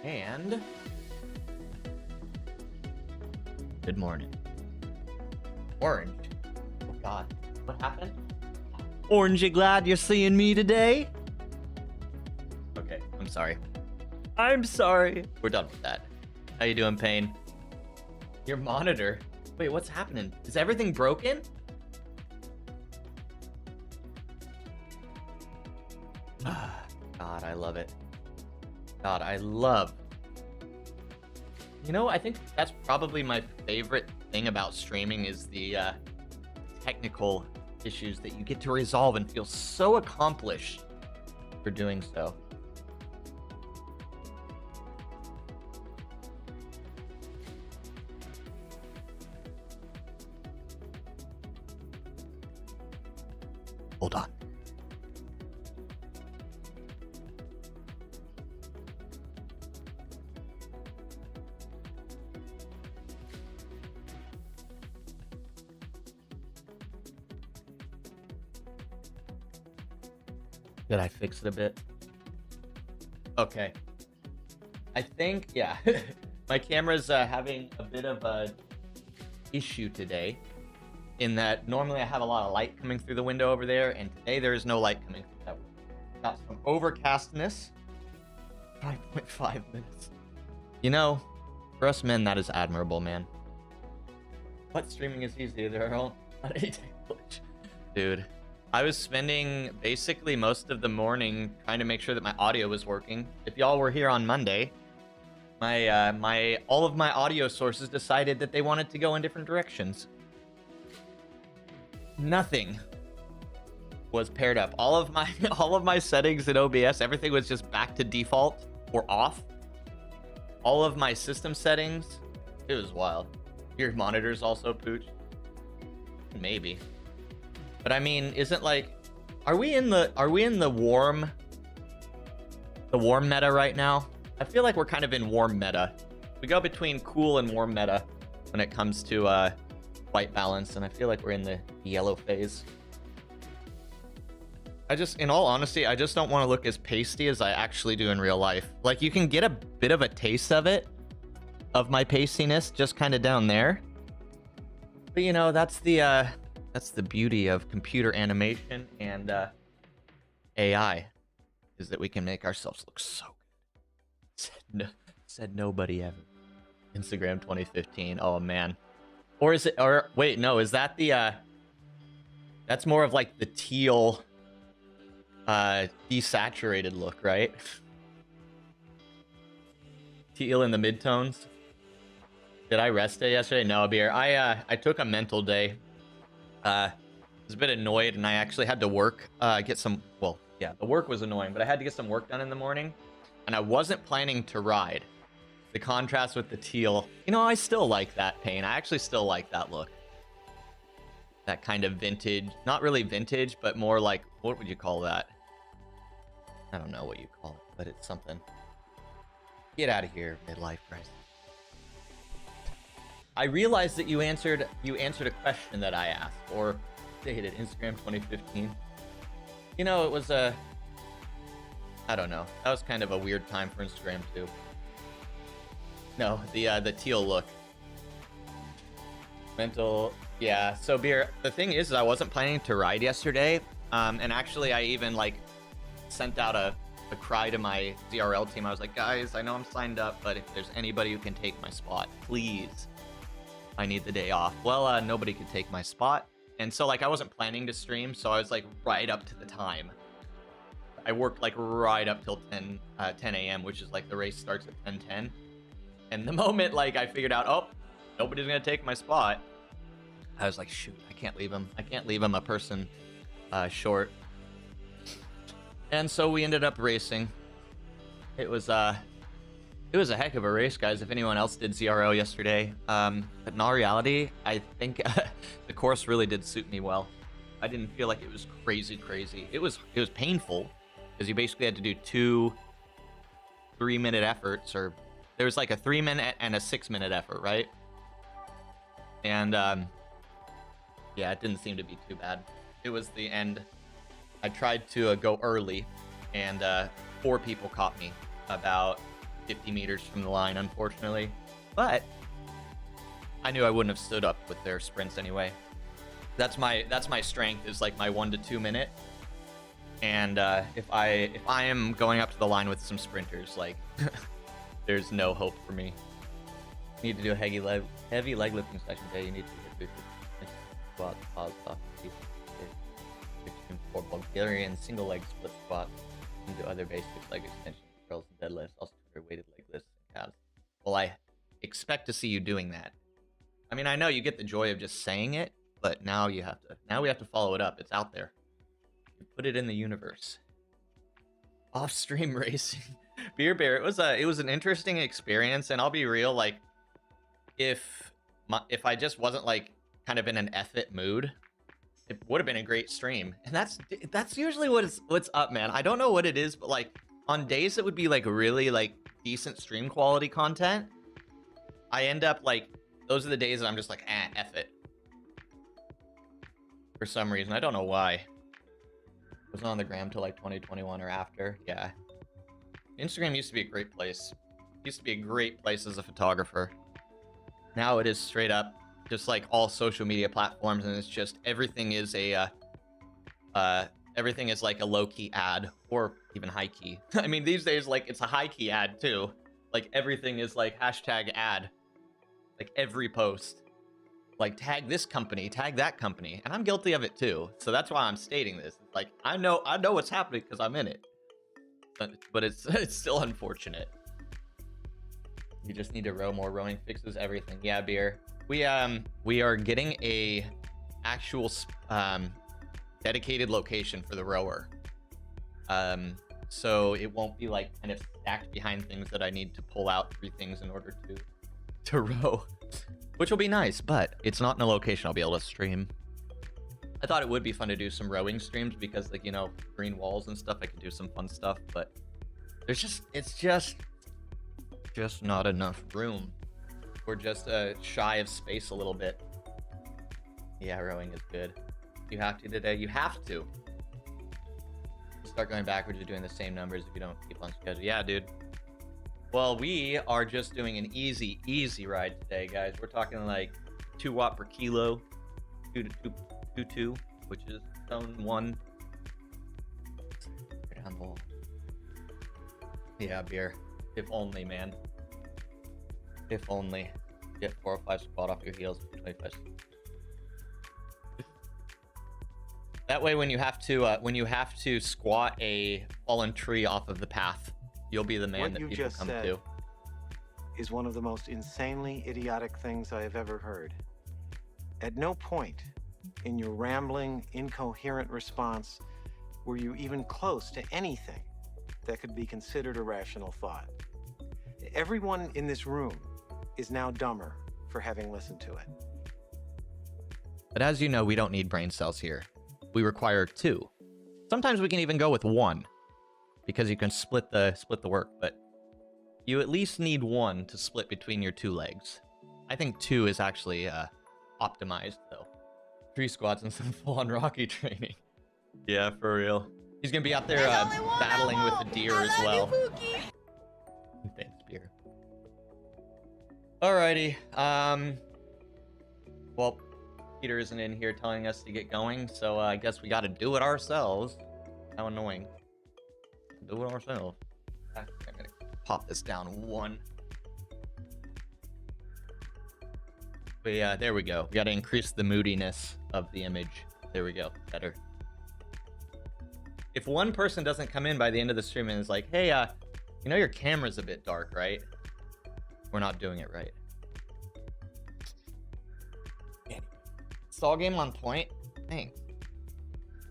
And good morning. Orange. Oh God, what happened? Orange, you glad you're seeing me today? Okay, I'm sorry. I'm sorry. We're done with that. How you doing, Payne? Your monitor? Wait, what's happening? Is everything broken? God, I love it. God, I love. You know, I think that's probably my favorite thing about streaming is the technical issues that you get to resolve and feel so accomplished for doing so. Hold on. Did I fix it a bit? Okay. I think, yeah. My camera's having a bit of a issue today in that normally I have a lot of light coming through the window over there, and today there is no light coming through that window. Got some overcastness. 5.5 minutes. You know, for us men, that is admirable, man. What streaming is easier? They're all on a glitch. Dude, I was spending basically most of the morning trying to make sure that my audio was working. If y'all were here on Monday, all of my audio sources decided that they wanted to go in different directions. Nothing was paired up. All of my settings in OBS, everything was just back to default or off. All of my system settings, it was wild. Your monitors also pooch. Maybe. But I mean, isn't like, are we in the warm meta right now? I feel like we're kind of in warm meta. We go between cool and warm meta when it comes to white balance, and I feel like we're in the yellow phase. In all honesty, I just don't want to look as pasty as I actually do in real life. Like, you can get a bit of a taste of it, of my pastiness, just kind of down there. But you know, that's the beauty of computer animation and AI, is that we can make ourselves look so good. Said nobody ever. Instagram 2015. Oh man. Or is it? Or wait, no. Is that the? That's more of like the teal, desaturated look, right? Teal in the midtones. Did I rest day yesterday? No, Beer. I took a mental day. I was a bit annoyed, and I actually had to work. Get some. Well, yeah, the work was annoying, but I had to get some work done in the morning, and I wasn't planning to ride. The contrast with the teal, you know, I still like that paint. I actually still like that look. That kind of vintage, not really vintage, but more like, what would you call that? I don't know what you call it, but it's something. Get out of here, midlife crisis. I realized that you answered a question that I asked, or stated Instagram 2015. You know, it was I don't know. That was kind of a weird time for Instagram too. No, the teal look. Mental, yeah. So Beer, the thing is I wasn't planning to ride yesterday. And actually I even like sent out a cry to my ZRL team. I was like, guys, I know I'm signed up, but if there's anybody who can take my spot, please. I need the day off. Well, nobody could take my spot. And so like I wasn't planning to stream, so I was like right up to the time. I worked like right up till 10 a.m., which is like the race starts at 10:10. And the moment like I figured out, oh, nobody's gonna take my spot, I was like, shoot, I can't leave him. I can't leave him a person short. And so we ended up racing. It was a heck of a race, guys. If anyone else did ZRO yesterday, but in all reality, I think the course really did suit me well. I didn't feel like it was crazy. It was painful because you basically had to do 2 3-minute efforts, or there was like a 3-minute and a 6-minute effort, right? And yeah, it didn't seem to be too bad. It was the end. I tried to go early, and 4 people caught me about 50 meters from the line, unfortunately. But I knew I wouldn't have stood up with their sprints anyway. That's my strength, is like my 1 to 2 minute. And if I am going up to the line with some sprinters, like there's no hope for me. You need to do a heavy leg lifting session today. You need to get through squats, pause, off, 4 Bulgarian single leg split squats, and do other basic leg extensions, curls, and deadlifts, also weighted leg lifts and calves. Well, I expect to see you doing that. I mean, I know you get the joy of just saying it, but now we have to follow it up. It's out there. You put it in the universe. Off-stream racing. Beer Bear, it was an interesting experience, and I'll be real, like, if I just wasn't like kind of in an effort mood, it would have been a great stream. And that's usually what's up, man. I don't know what it is, but like on days that would be like really like decent stream quality content, I end up like, those are the days that I'm just like, F it. For some reason, I don't know why. I wasn't on the gram till like 2021 or after. Yeah. Instagram used to be a great place. It used to be a great place as a photographer. Now it is straight up just like all social media platforms, and it's just everything is everything is like a low-key ad, or even high-key. I mean, these days, like, it's a high-key ad too. Like, everything is like hashtag ad. Like, every post, like, tag this company, tag that company, and I'm guilty of it too. So that's why I'm stating this. Like, I know what's happening because I'm in it, but it's still unfortunate. You just need to row more. Rowing fixes everything. Yeah, Beer. We are getting a actual dedicated location for the rower. So it won't be like kind of stacked behind things that I need to pull out 3 things in order to row, which will be nice, but it's not in a location I'll be able to stream. I thought it would be fun to do some rowing streams because, like, you know, green walls and stuff, I could do some fun stuff, but it's just not enough room. We're just shy of space a little bit. Yeah, rowing is good. You have to today. You have to. Start going backwards. You're doing the same numbers if you don't keep on schedule. Yeah, dude. Well, we are just doing an easy ride today, guys. We're talking like 2 watt per kilo, 2 to 2, which is zone 1. Down the wall. Yeah, Beer. If only, man. If only. Get 4 or 5 squat off your heels. 25. That way, when you have to squat a fallen tree off of the path, you'll be the man that people come to. What you just said is one of the most insanely idiotic things I have ever heard. At no point in your rambling, incoherent response were you even close to anything that could be considered a rational thought. Everyone in this room is now dumber for having listened to it. But as you know, we don't need brain cells here. We require 2. Sometimes we can even go with 1, because you can split the work, but you at least need 1 to split between your 2 legs. I think 2 is actually optimized though. 3 squats and some full-on Rocky training. Yeah, for real. He's gonna be out there battling with the deer as well. Thanks, Beer. Alrighty. Well, Peter isn't in here telling us to get going, so I guess we gotta do it ourselves. How annoying. Do it ourselves. I'm gonna pop this down 1. But yeah, there we go. We gotta increase the moodiness of the image. There we go. Better. If one person doesn't come in by the end of the stream and is like, hey, you know your camera's a bit dark, right? We're not doing it right. Stall game on point. Thanks.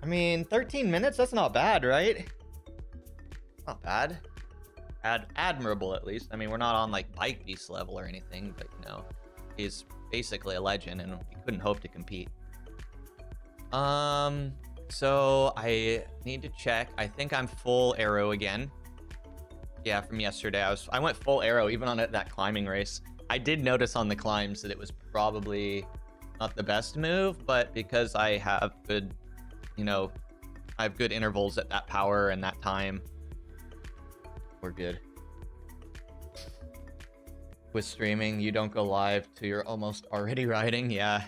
I mean, 13 minutes? That's not bad, right? Not bad. Admirable, at least. I mean, we're not on, like, Bike Beast level or anything, but, you know, he's basically a legend, and we couldn't hope to compete. So I need to check. I think I'm full arrow again. Yeah, from yesterday. I went full arrow, even on that climbing race. I did notice on the climbs that it was probably not the best move, but because I have good, you know, I have good intervals at that power and that time, we're good. with streaming. You don't go live till you're almost already riding. Yeah.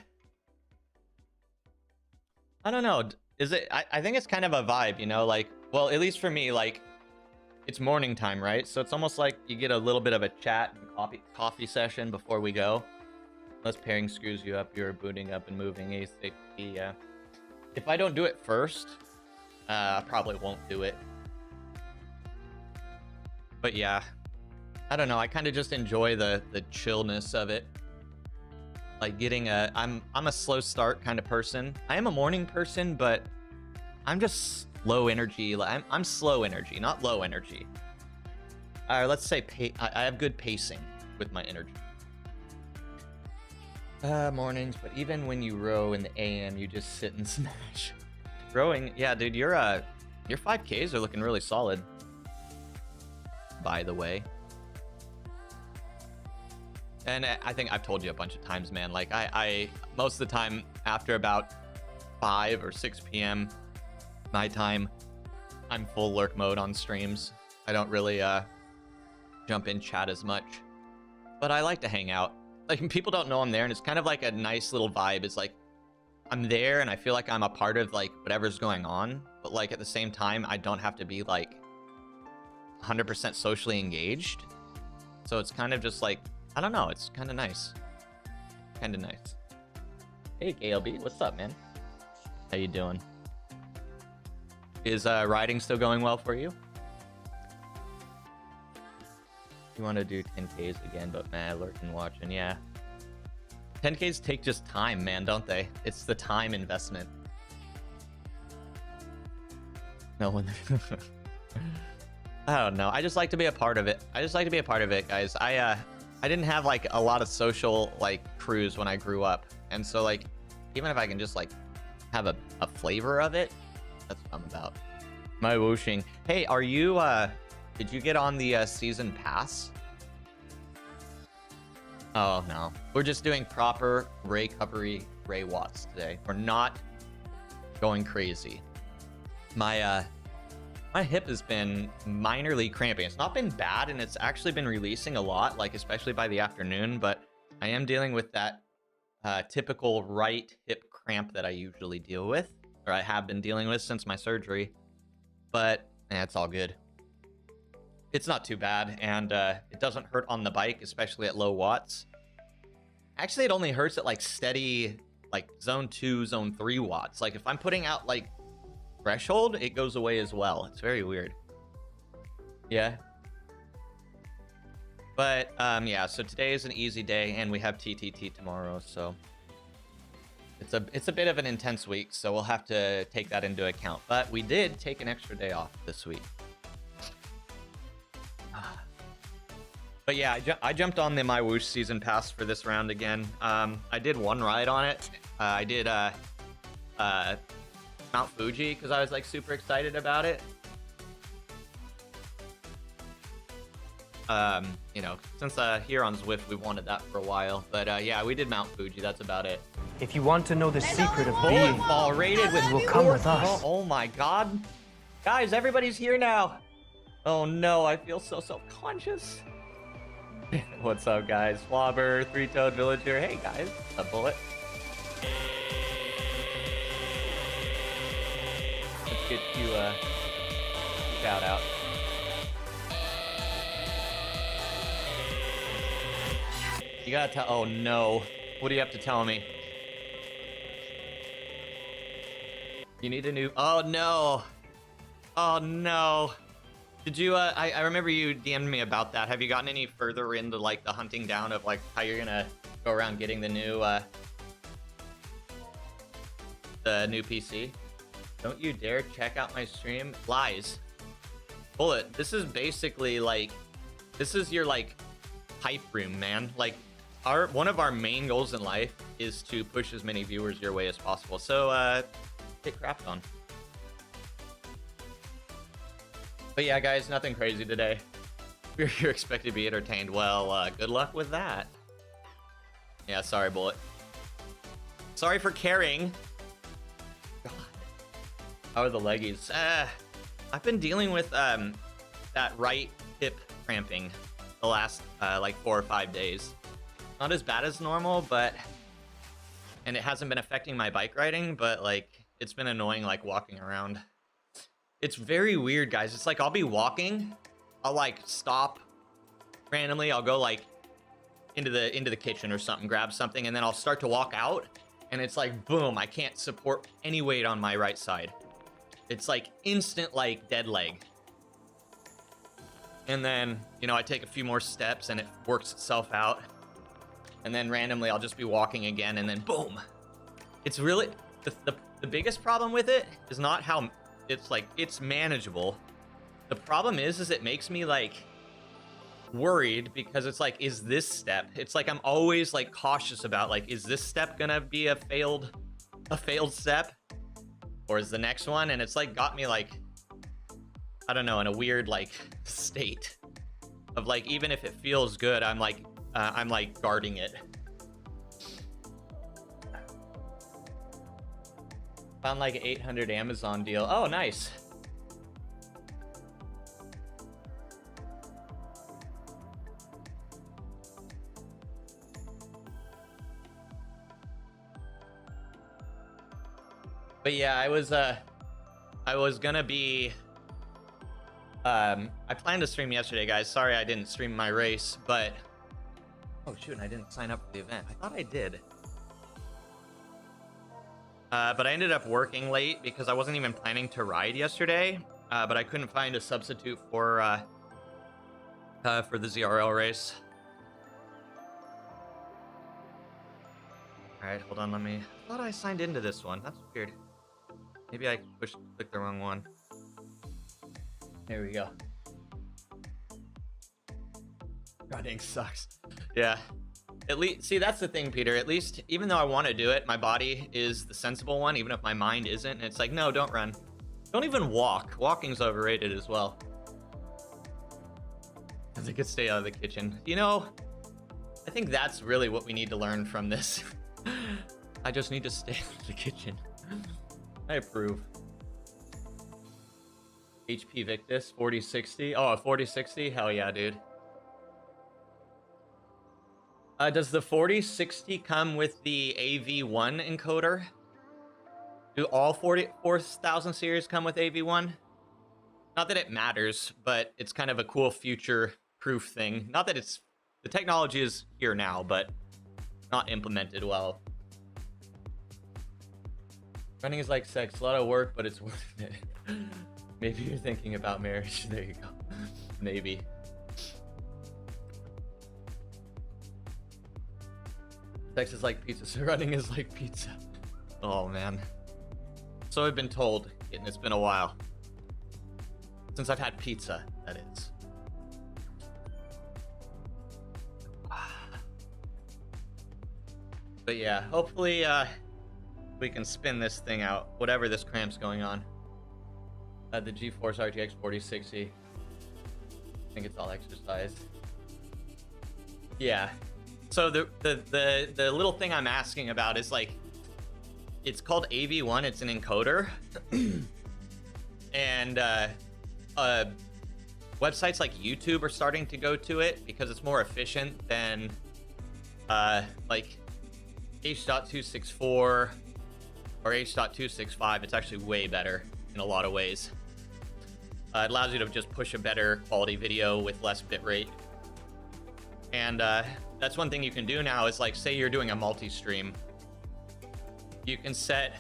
I don't know. Is it? I think it's kind of a vibe, you know, like, well, at least for me, like, it's morning time, right? So it's almost like you get a little bit of a chat and coffee session before we go. Unless pairing screws you up, you're booting up and moving ASAP. Yeah. If I don't do it first, I probably won't do it. But yeah, I don't know. I kind of just enjoy the chillness of it. Like getting I'm a slow start kind of person. I am a morning person, but I'm just low energy. I'm slow energy, not low energy. Let's say I have good pacing with my energy. Mornings, but even when you row in the AM, you just sit and smash. Rowing, yeah, dude, your 5Ks are looking really solid. By the way. And I think I've told you a bunch of times, man, like I most of the time after about 5 or 6 p.m. my time, I'm full lurk mode on streams. I don't really jump in chat as much, but I like to hang out. Like, people don't know I'm there, and it's kind of like a nice little vibe. It's like I'm there and I feel like I'm a part of like whatever's going on, but like at the same time I don't have to be like 100% socially engaged. So it's kind of just like, I don't know, it's kind of nice. Kind of nice. Hey KLB, what's up, man? How you doing? Is riding still going well for you? You want to do 10Ks again, but man, lurking watching, yeah. 10Ks take just time, man, don't they? It's the time investment. No one. I don't know. I just like to be a part of it. I just like to be a part of it, guys. I didn't have like a lot of social like crews when I grew up, and so like even if I can just like have a flavor of it, that's what I'm about. My whooshing. Hey, are you did you get on the season pass? Oh no, we're just doing proper recovery Ray Watts today. We're not going crazy. My hip has been minorly cramping. It's not been bad, and it's actually been releasing a lot, like especially by the afternoon, but I am dealing with that typical right hip cramp that I usually deal with, or I have been dealing with since my surgery. But it's all good. It's not too bad, and it doesn't hurt on the bike, especially at low watts. Actually, it only hurts at like steady, like zone 2, zone 3 watts. Like if I'm putting out like threshold, it goes away as well. It's very weird. Yeah. But yeah, so today is an easy day, and we have TTT tomorrow, so it's a bit of an intense week, so we'll have to take that into account. But we did take an extra day off this week. But yeah, I jumped on the My Whoosh season pass for this round again. I did one ride on it. I did Mount Fuji because I was like super excited about it. You know, since here on Zwift we wanted that for a while, but yeah, we did Mount Fuji. That's about it. If you want to know the secret of being, ball rated with you will come with us. Oh my god, guys, everybody's here now. Oh no, I feel so self-conscious. What's up, guys? Flobber, three-toed villager. Hey guys, a bullet. Let's get you a shout out. You gotta tell. Oh no, what do you have to tell me? You need a new. Oh no. Oh no. Did you? I remember you DM'd me about that. Have you gotten any further into like the hunting down of like how you're gonna go around getting the new PC? Don't you dare check out my stream. Lies. Bullet. This is basically like, this is your like hype room, man. Like one of our main goals in life is to push as many viewers your way as possible. So get crapped on. But yeah, guys, nothing crazy today. You're expected to be entertained. Well, good luck with that. Yeah, sorry, Bullet. Sorry for caring. God. How are the leggies? I've been dealing with that right hip cramping the last like 4 or 5 days. Not as bad as normal, but and it hasn't been affecting my bike riding, but like it's been annoying like walking around. It's very weird, guys. It's like I'll be walking, I'll like stop randomly, I'll go like into the kitchen or something, grab something, and then I'll start to walk out, and it's like boom, I can't support any weight on my right side. It's like instant like dead leg. And then, you know, I take a few more steps and it works itself out. And then randomly I'll just be walking again, and then boom. It's really the biggest problem with it is not how it's like it's manageable. The problem is it makes me like worried, because it's like, is this step, it's like I'm always like cautious about like, is this step gonna be a failed step, or is the next one? And it's like got me like, I don't know, in a weird like state of like, even if it feels good, I'm like guarding it. Found like an 800 Amazon deal. Oh, nice. But yeah, I was gonna be, I planned to stream yesterday, guys. Sorry I didn't stream my race, but, oh shoot, and I didn't sign up for the event. I thought I did. But I ended up working late because I wasn't even planning to ride yesterday, but I couldn't find a substitute for the ZRL race. All right, hold on, I thought I signed into this one. That's weird. Maybe I clicked the wrong one. There we go. Running sucks. Yeah. At least, see, that's the thing, Peter. At least, even though I want to do it, my body is the sensible one, even if my mind isn't. And it's like, no, don't run. Don't even walk. Walking's overrated as well. Because I could stay out of the kitchen. You know, I think that's really what we need to learn from this. I just need to stay out of the kitchen. I approve. HP Victus 4060. Oh, 4060? Hell yeah, dude. Does the 4060 come with the AV1 encoder? Do all 4000 series come with AV1? Not that it matters, but it's kind of a cool future-proof thing. Not that it's... The technology is here now, but not implemented well. Running is like sex. A lot of work, but it's worth it. Maybe you're thinking about marriage. There you go. Maybe. Sex is like pizza, so running is like pizza. Oh, man. So I've been told, and it's been a while. Since I've had pizza, that is. But yeah, hopefully we can spin this thing out, whatever this cramp's going on. The GeForce RTX 4060. I think it's all exercise. Yeah. So the little thing I'm asking about is like, it's called AV1. It's an encoder, and websites like YouTube are starting to go to it because it's more efficient than like H.264 or H.265. It's actually way better in a lot of ways. It allows you to just push a better quality video with less bitrate. And that's one thing you can do now is like, say you're doing a multi-stream. You can set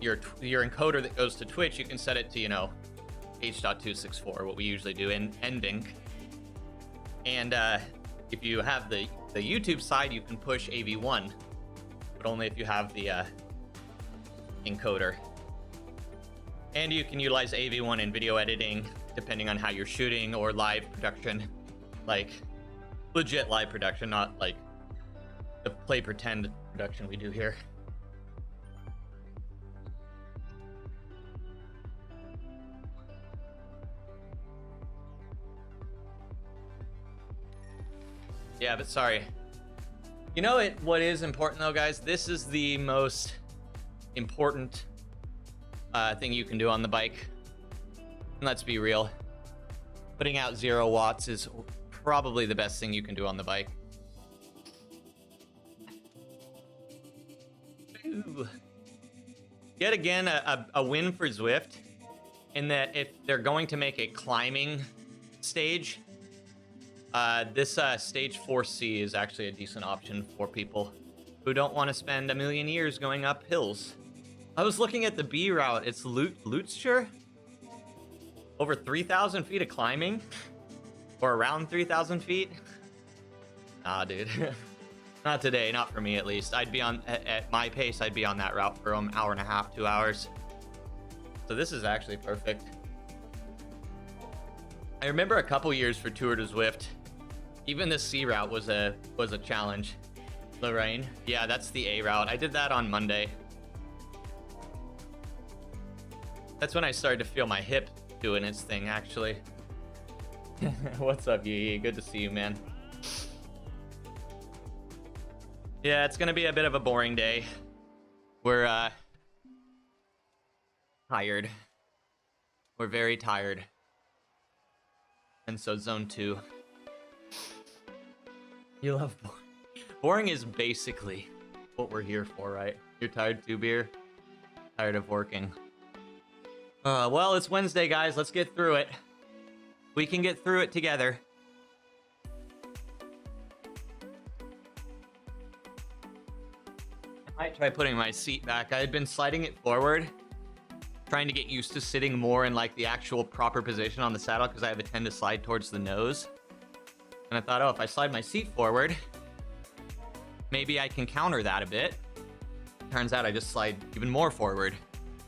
your encoder that goes to Twitch, you can set it to, you know, H.264, what we usually do in NVENC. And if you have the YouTube side, you can push AV1, but only if you have the encoder. And you can utilize AV1 in video editing, depending on how you're shooting, or live production, like legit live production, not like the play pretend production we do here. Yeah, but sorry. You know what is important though, guys? This is the most important thing you can do on the bike. And let's be real. putting out 0 watts is probably the best thing you can do on the bike. Ooh. Yet again, a win for Zwift, in that if they're going to make a climbing stage, this stage 4C is actually a decent option for people who don't want to spend a million years going up hills. I was looking at the B route. It's Lutzer? Over 3,000 feet of climbing? Or around 3,000 feet? Nah, dude. Not today, not for me at least. I'd be on, at my pace, I'd be on that route for an hour and a half, 2 hours. So this is actually perfect. I remember a couple years for Tour de Zwift, even the C route was a challenge. Lorraine, yeah, that's the A route. I did that on Monday. That's when I started to feel my hip doing its thing, actually. What's up, Yee? Good to see you, man. Yeah, it's gonna be a bit of a boring day. We're tired. We're very tired. And so zone 2. You love boring. Boring is basically what we're here for, right? You're tired too, Beer? Tired of working. Well, it's Wednesday, guys. Let's get through it. We can get through it together. I might try putting my seat back. I had been sliding it forward, trying to get used to sitting more in like the actual proper position on the saddle because I have a tend to slide towards the nose. And I thought, oh, if I slide my seat forward, maybe I can counter that a bit. Turns out I just slide even more forward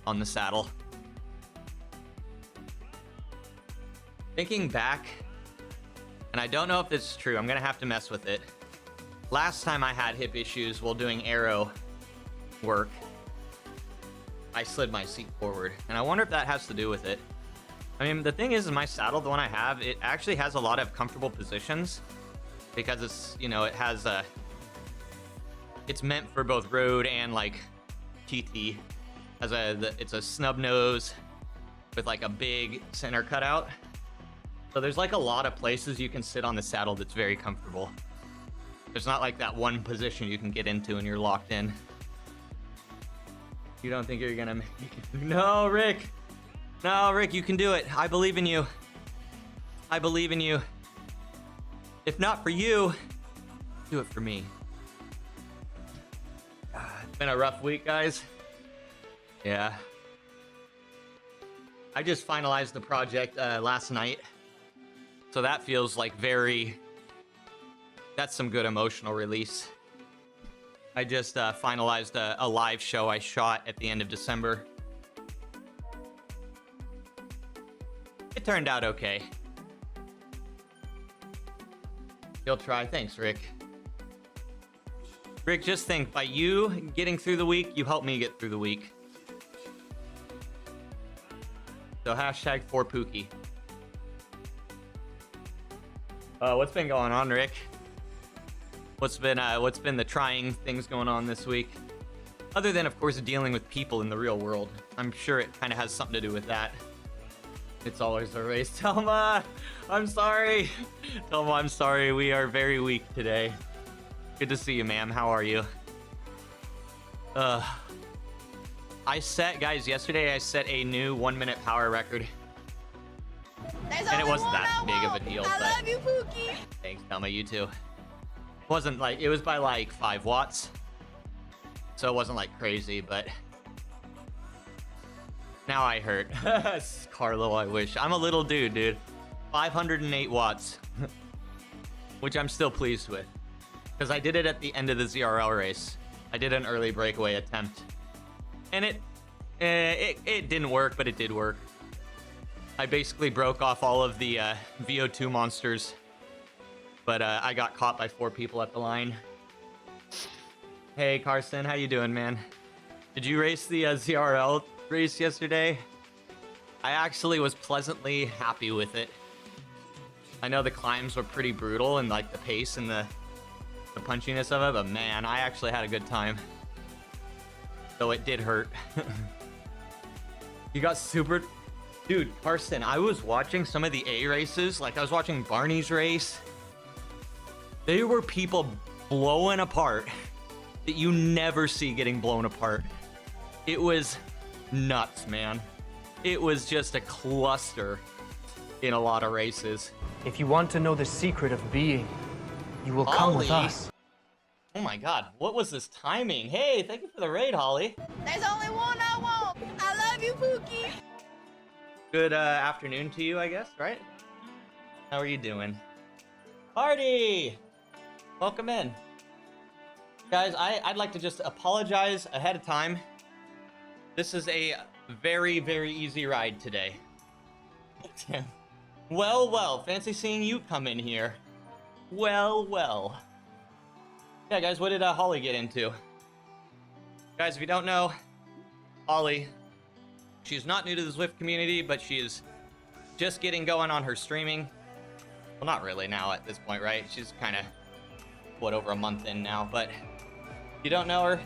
on the saddle. Thinking back, and I don't know if this is true, I'm gonna have to mess with it. Last time I had hip issues while doing aero work, I slid my seat forward, and I wonder if that has to do with it. I mean, the thing is, my saddle, the one I have, it actually has a lot of comfortable positions because it's, you know, it has a, it's meant for both road and like TT. It's a snub nose with like a big center cutout. So there's like a lot of places you can sit on the saddle that's very comfortable. There's not like that one position you can get into and you're locked in. You don't think you're gonna make it? No, Rick. No, Rick, you can do it. I believe in you. I believe in you. If not for you, do it for me. It's been a rough week, guys. Yeah. I just finalized the project last night. So that feels like that's some good emotional release. I just finalized a live show I shot at the end of December. It turned out okay. You'll try. Thanks, Rick. Rick, just think, by you getting through the week, you helped me get through the week. So hashtag for Pookie. What's been going on, Rick? What's been the trying things going on this week? Other than, of course, dealing with people in the real world. I'm sure it kind of has something to do with that. It's always a race. Telma, I'm sorry. Telma, I'm sorry. We are very weak today. Good to see you, ma'am. How are you? Yesterday I set a new 1-minute power record. And it wasn't that big of a deal. I love you, Pookie. Thanks, Telma. You too. Wasn't like, it was by like 5 watts. So it wasn't like crazy, but now I hurt. Carlo, I wish. I'm a little dude. 508 watts, which I'm still pleased with because I did it at the end of the ZRL race. I did an early breakaway attempt and it didn't work, but it did work. I basically broke off all of the VO2 monsters, but I got caught by 4 people at the line. Hey, Carson, how you doing, man? Did you race the ZRL race yesterday? I actually was pleasantly happy with it. I know the climbs were pretty brutal and like the pace and the punchiness of it, but man, I actually had a good time. Though it did hurt. You got super... Dude, Carson, I was watching some of the A races. Like, I was watching Barney's race. There were people blowing apart that you never see getting blown apart. It was nuts, man. It was just a cluster in a lot of races. If you want to know the secret of being, you will come with Holly. us. Oh my god, what was this timing? Hey, thank you for the raid, Holly. There's only one I want. I love you, Pookie. Good afternoon to you, I guess, right? How are you doing? Party! Welcome in. Guys, I'd like to just apologize ahead of time. This is a very, very easy ride today. Well, fancy seeing you come in here. Well. Yeah, guys, what did Holly get into? Guys, if you don't know, Holly, she's not new to the Zwift community, but she is just getting going on her streaming. Well, not really now at this point, right? She's kind of, over a month in now, but if you don't know her,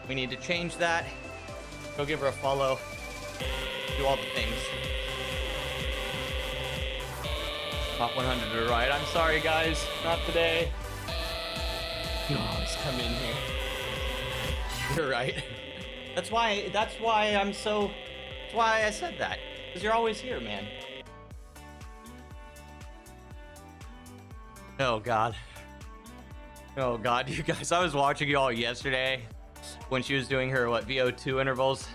we need to change that. Go give her a follow. Do all the things. Top 100 to ride. I'm sorry, guys. Not today. You always come in here. You're right. That's why I'm so... That's why I said that. Because you're always here, man. Oh, God. Oh, God, you guys. I was watching you all yesterday when she was doing her, VO2 intervals.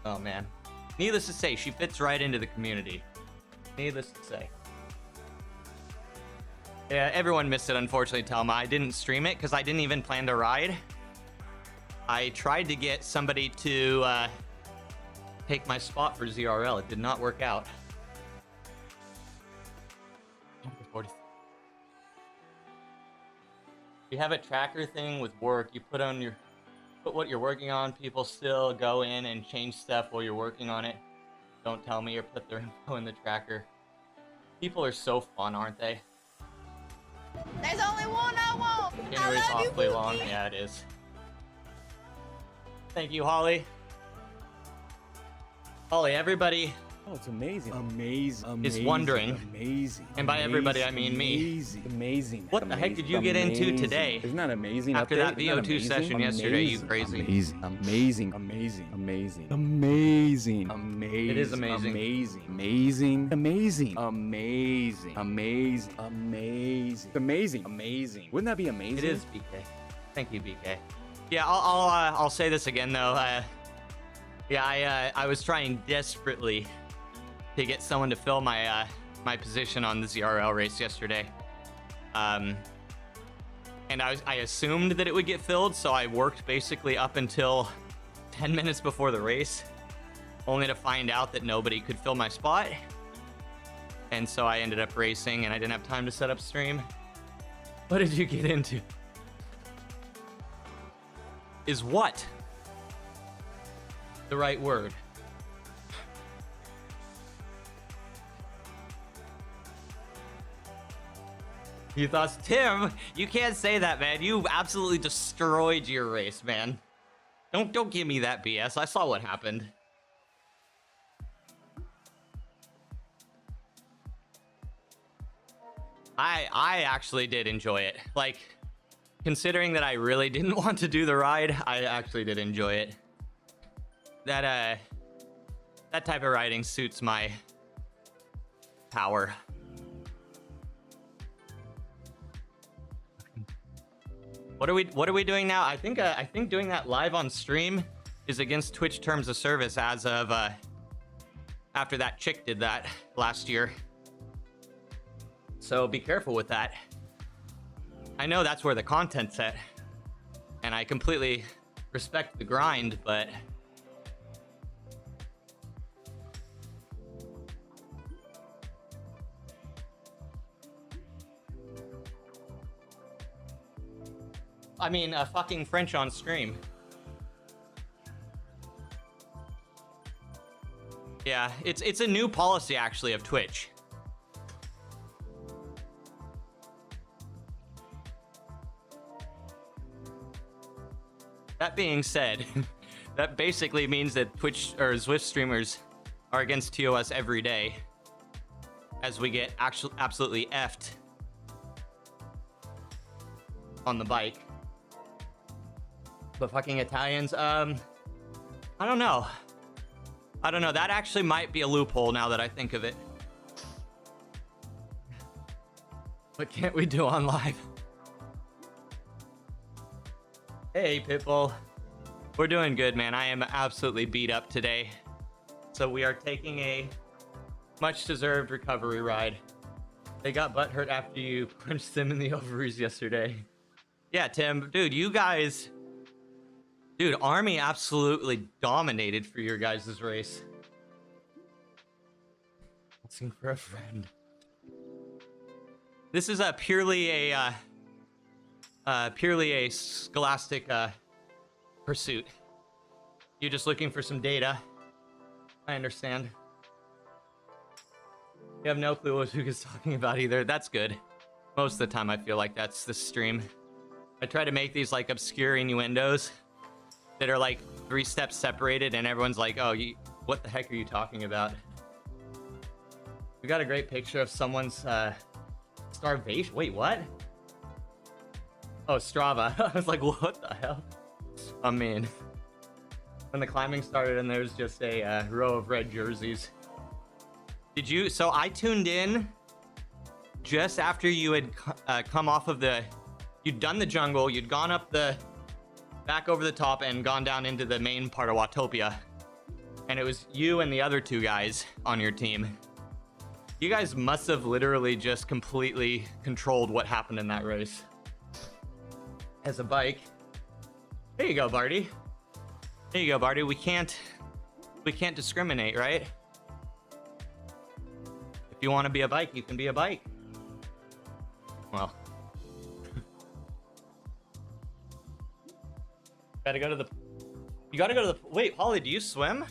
Oh, man. Needless to say, she fits right into the community. Needless to say. Yeah, everyone missed it, unfortunately, Telma. I didn't stream it because I didn't even plan to ride. I tried to get somebody to take my spot for ZRL. It did not work out. You have a tracker thing with work. You put what you're working on. People still go in and change stuff while you're working on it. Don't tell me or put their info in the tracker. People are so fun, aren't they? There's only one I want. January's I love awfully you, long. Pookie. Yeah, it is. Thank you, Holly. Holly, everybody Oh, it's amazing. Amazing. is wondering, Amazing. and by everybody I mean me, Amazing. Amazing. what the heck did you get into today? Isn't that amazing? After that VO2 session yesterday, you crazy. Amazing. Amazing. Amazing. Amazing. Amazing. Amazing. It is amazing. Amazing. Amazing. Amazing. Amazing. Amazing. Amazing. Amazing. Amazing. Wouldn't that be amazing? It is, BK. Thank you, BK. Yeah, I'll say this again though. I was trying desperately to get someone to fill my my position on the ZRL race yesterday. And I assumed that it would get filled, so I worked basically up until 10 minutes before the race, only to find out that nobody could fill my spot. And so I ended up racing, and I didn't have time to set up stream. What did you get into? Is what the right word? You thought, Tim, you can't say that, man. You absolutely destroyed your race, man. Don't give me that BS. I saw what happened. I actually did enjoy it. Like, considering that I really didn't want to do the ride, I actually did enjoy it. That type of riding suits my power. What are we doing now? I think doing that live on stream is against Twitch terms of service as of after that chick did that last year. So be careful with that. I know that's where the content's at, and I completely respect the grind, but I mean, fucking French on stream. Yeah, it's a new policy actually of Twitch. That being said, that basically means that Twitch or Zwift streamers are against TOS every day as we get absolutely effed on the bike. But fucking Italians, I don't know. I don't know. That actually might be a loophole now that I think of it. What can't we do on live? Hey, Pitbull. We're doing good, man. I am absolutely beat up today. So we are taking a much-deserved recovery ride. They got butthurt after you punched them in the ovaries yesterday. Yeah, Tim. Dude, you guys... Dude, Army absolutely dominated for your guys' race. Asking for a friend. This is a purely a scholastic pursuit. You're just looking for some data. I understand. You have no clue what Luke is talking about either. That's good. Most of the time I feel like that's the stream. I try to make these like obscure innuendos that are like 3 steps separated and everyone's like, oh, what the heck are you talking about? We got a great picture of someone's starvation. Wait, what? Oh, Strava. I was like, what the hell? I mean, when the climbing started and there's just a row of red jerseys. Did you? So I tuned in just after you had come off of the, you'd done the jungle, you'd gone up the, back over the top and gone down into the main part of Watopia. And it was you and the other 2 guys on your team. You guys must have literally just completely controlled what happened in that race. As a bike. There you go, Barty. There you go, Barty. We can't discriminate, right? If you want to be a bike, you can be a bike. Well. You gotta go to the, wait, Holly, do you swim?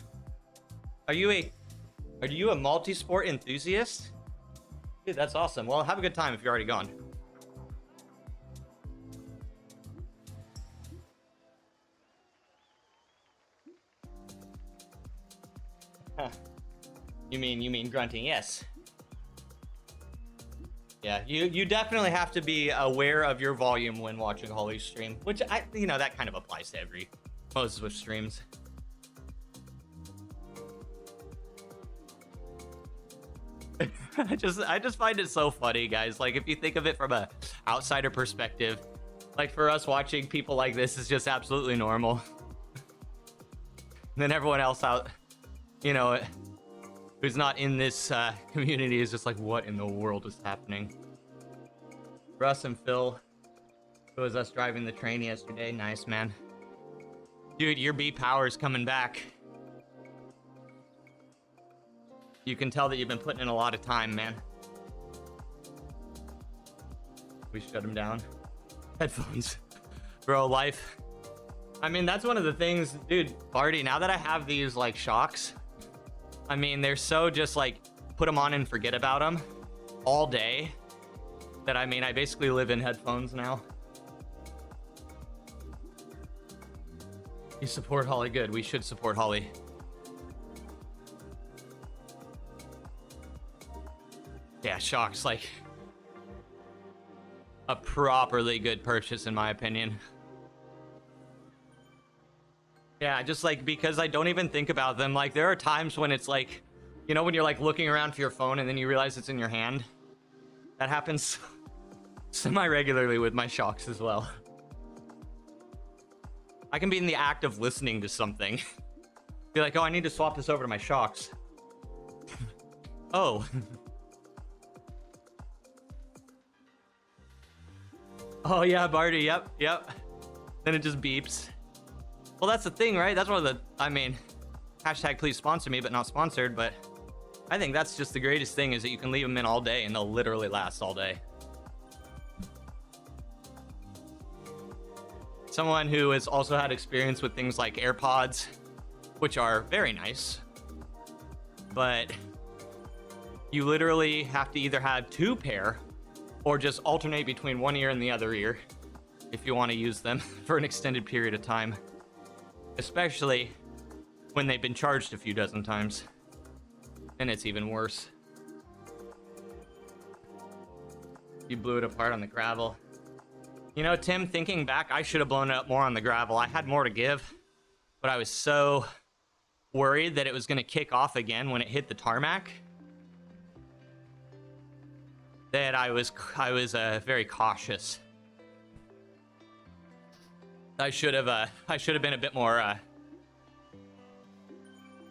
Are you a multi-sport enthusiast? Dude, that's awesome. Well, have a good time if you're already gone. Huh. You mean grunting? Yes. Yeah, you definitely have to be aware of your volume when watching Holly's stream, which that kind of applies to most Zwift streams. I just find it so funny, guys. Like, if you think of it from a outsider perspective, like for us watching people like this is just absolutely normal. And then everyone else out, who's not in this community is just like, what in the world is happening? Russ and Phil, it was us driving the train yesterday. Nice, man. Dude, your B power is coming back. You can tell that you've been putting in a lot of time, man. We shut him down. Headphones. Bro, life. I mean, that's one of the things, dude, Barty, now that I have these like shocks, I mean, they're so just like, put them on and forget about them all day that, I mean, I basically live in headphones now. You support Holly, good. We should support Holly. Yeah, shocks, like a properly good purchase in my opinion. Yeah, just like, because I don't even think about them. Like, there are times when it's like, when you're like looking around for your phone and then you realize it's in your hand. That happens semi-regularly with my shocks as well. I can be in the act of listening to something. Be like, oh, I need to swap this over to my shocks. Oh. Oh yeah, Barty, yep. Then it just beeps. Well, that's the thing, right? That's one of the, hashtag please sponsor me, but not sponsored, but I think that's just the greatest thing, is that you can leave them in all day and they'll literally last all day. Someone who has also had experience with things like AirPods, which are very nice, but you literally have to either have 2 pair or just alternate between one ear and the other ear if you want to use them for an extended period of time, especially when they've been charged a few dozen times. then it's even worse. You blew it apart on the gravel. You know, Tim, thinking back, I should have blown it up more on the gravel. I had more to give, but I was so worried that it was going to kick off again when it hit the tarmac that I was very cautious. I should have been a bit more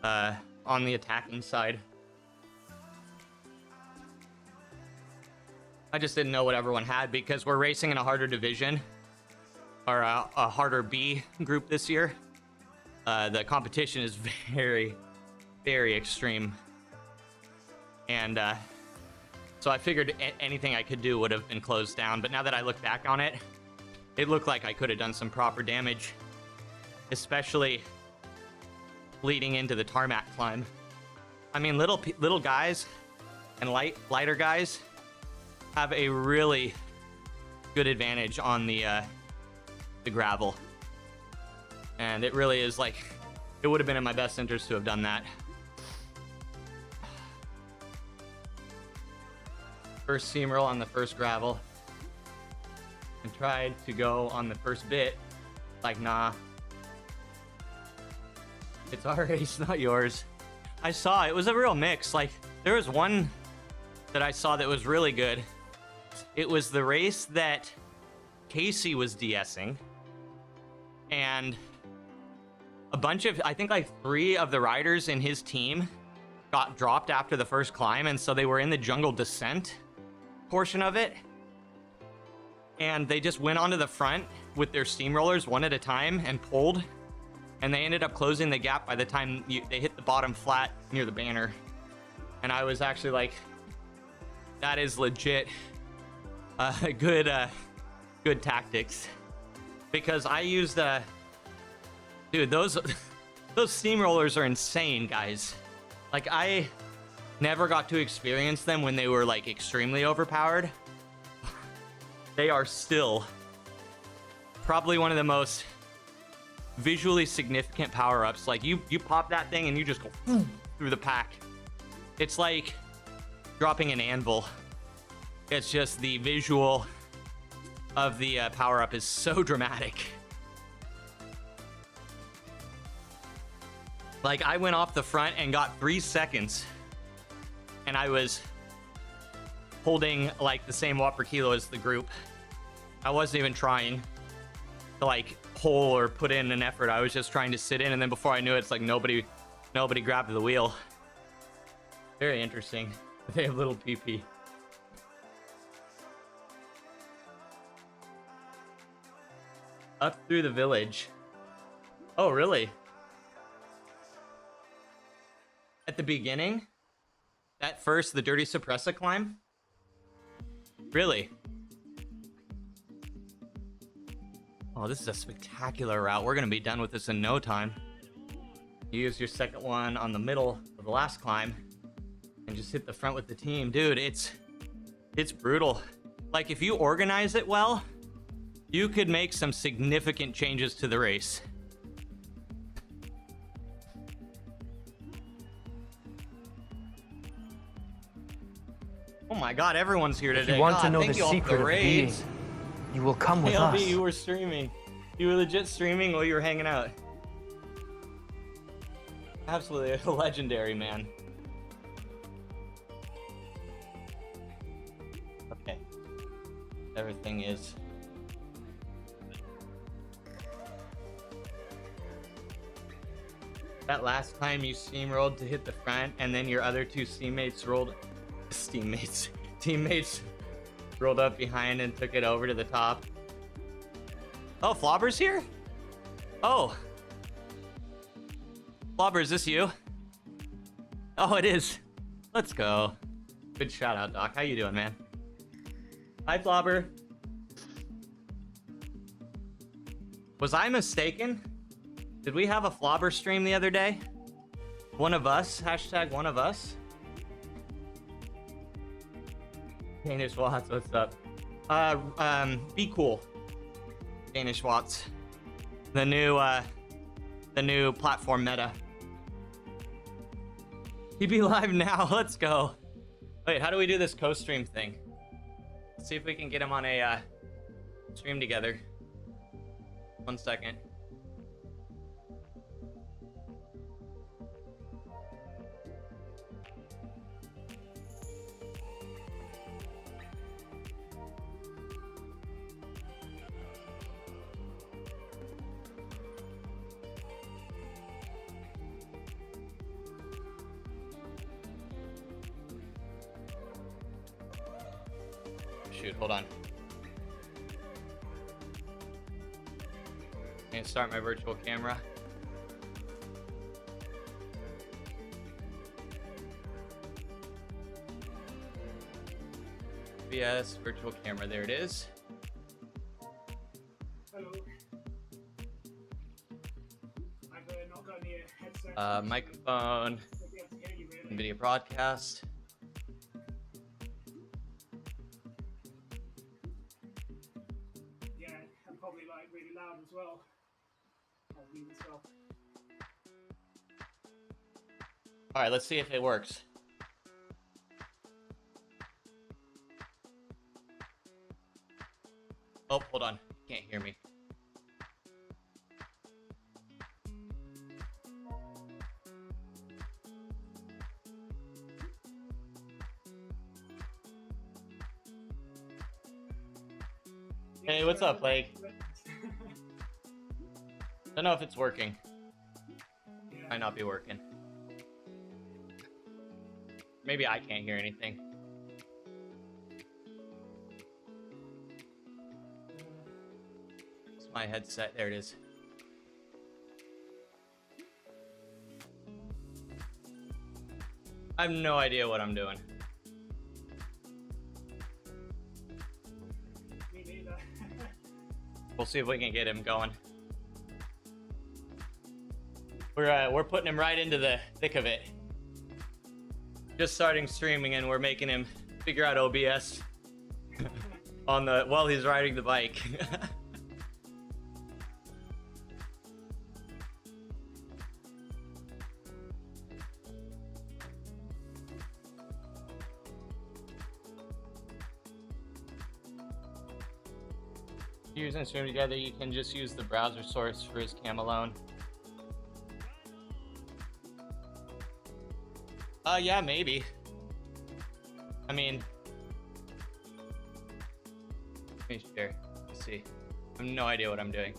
on the attacking side. I just didn't know what everyone had because we're racing in a harder division, or a harder B group this year. The competition is very, very extreme. And so I figured anything I could do would have been closed down. But now that I look back on it, it looked like I could have done some proper damage, especially leading into the tarmac climb. I mean, little guys and lighter guys have a really good advantage on the gravel. And it really is like, it would have been in my best interest to have done that. First seam roll on the first gravel. And tried to go on the first bit. Like, nah. It's our race, not yours. I saw, it was a real mix. Like, there was one that I saw that was really good. It was the race that Casey was DSing. And a bunch of, I think like 3 of the riders in his team got dropped after the first climb, and so they were in the jungle descent portion of it. And they just went onto the front with their steamrollers one at a time and pulled. And they ended up closing the gap by the time they hit the bottom flat near the banner. And I was actually like, that is legit good tactics. Because I used dude, those steamrollers are insane, guys. Like, I never got to experience them when they were like extremely overpowered. They are still probably one of the most visually significant power-ups. Like, you pop that thing and you just go through the pack. It's like dropping an anvil. It's just the visual of the power-up is so dramatic. Like, I went off the front and got 3 seconds, and I was holding like the same watt per kilo as the group. I wasn't even trying to like pull or put in an effort. I was just trying to sit in, and then before I knew it, it's like nobody grabbed the wheel. Very interesting. They have little PP. Up through the village. Oh, really? At the beginning? That first, the Dirty Suppressa climb? Really? Oh, this is a spectacular route. We're gonna be done with this in no time. You use your second one on the middle of the last climb and just hit the front with the team. Dude, it's brutal. Like, if you organize it well, you could make some significant changes to the race. Oh my god, everyone's here today. If you want god, to know thank the you all for secret of being, raids. you will come with ALB, us. you were streaming. You were legit streaming while you were hanging out. Absolutely legendary, man. Okay. Everything is... That last time you steamrolled to hit the front, and then your other 2 teammates rolled rolled up behind and took it over to the top. Oh, Flobber's here? Oh. Flobber, is this you? Oh, it is. Let's go. Good shout out, Doc. How you doing, man? Hi, Flobber. Was I mistaken? Did we have a Flobber stream the other day? One of us? Hashtag one of us? Danish Watts, what's up? Be cool. Danish Watts. The new platform meta. TB live now. Let's go. Wait, how do we do this co-stream thing? Let's see if we can get him on a stream together. 1 second. Shoot, hold on. I'm gonna start my virtual camera. OBS virtual camera, there it is. Hello. I've not got any headset. Microphone, I'll be able to hear you, really. video broadcast. Yeah, and probably like really loud as well. I'll mute myself. All right, let's see if it works. Oh, hold on. Can't hear me. Hey, what's up, Plague? Don't know if it's working. Yeah. Might not be working. Maybe I can't hear anything. It's my headset. There it is. I have no idea what I'm doing. Me neither. We'll see if we can get him going. We're putting him right into the thick of it. Just starting streaming and we're making him figure out OBS on the while he's riding the bike. Using stream together, you can just use the browser source for his cam alone. Yeah, maybe. I mean, let me share. Let's see. I have no idea what I'm doing.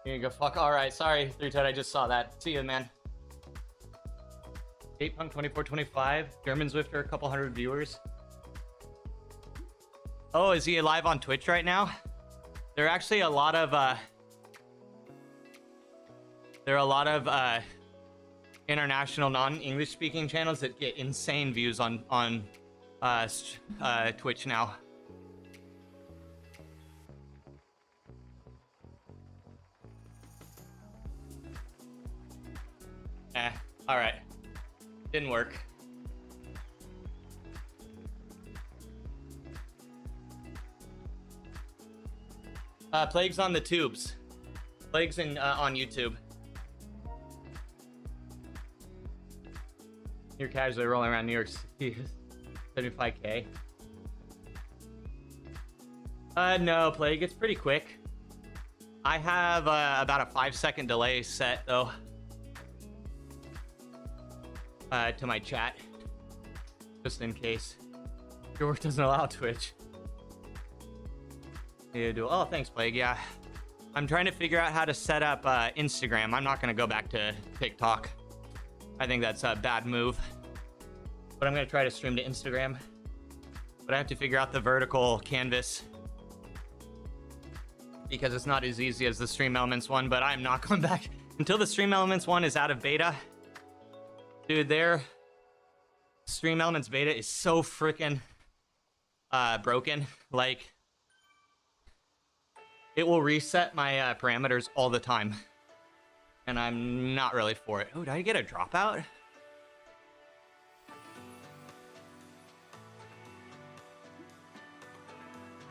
Here you go. Fuck. All right. Sorry, 310. I just saw that. See you, man. 8punk2425. German Zwifter, a couple hundred viewers. Oh, is he live on Twitch right now? There are actually a lot of international non-English speaking channels that get insane views on Twitch now. All right. Didn't work. Plague's on the tubes. Plague's on YouTube. You're casually rolling around New York City. 75K. No, Plague, it's pretty quick. I have about a 5-second delay set though. To my chat. Just in case. Your work doesn't allow Twitch. Oh, thanks, Plague. Yeah, I'm trying to figure out how to set up Instagram. I'm not gonna go back to TikTok. I think that's a bad move. But I'm gonna try to stream to Instagram. But I have to figure out the vertical canvas because it's not as easy as the Stream Elements one. But I'm not going back until the Stream Elements one is out of beta. Dude, their Stream Elements beta is so freaking broken. Like, it will reset my parameters all the time. And I'm not really for it. Oh, did I get a dropout?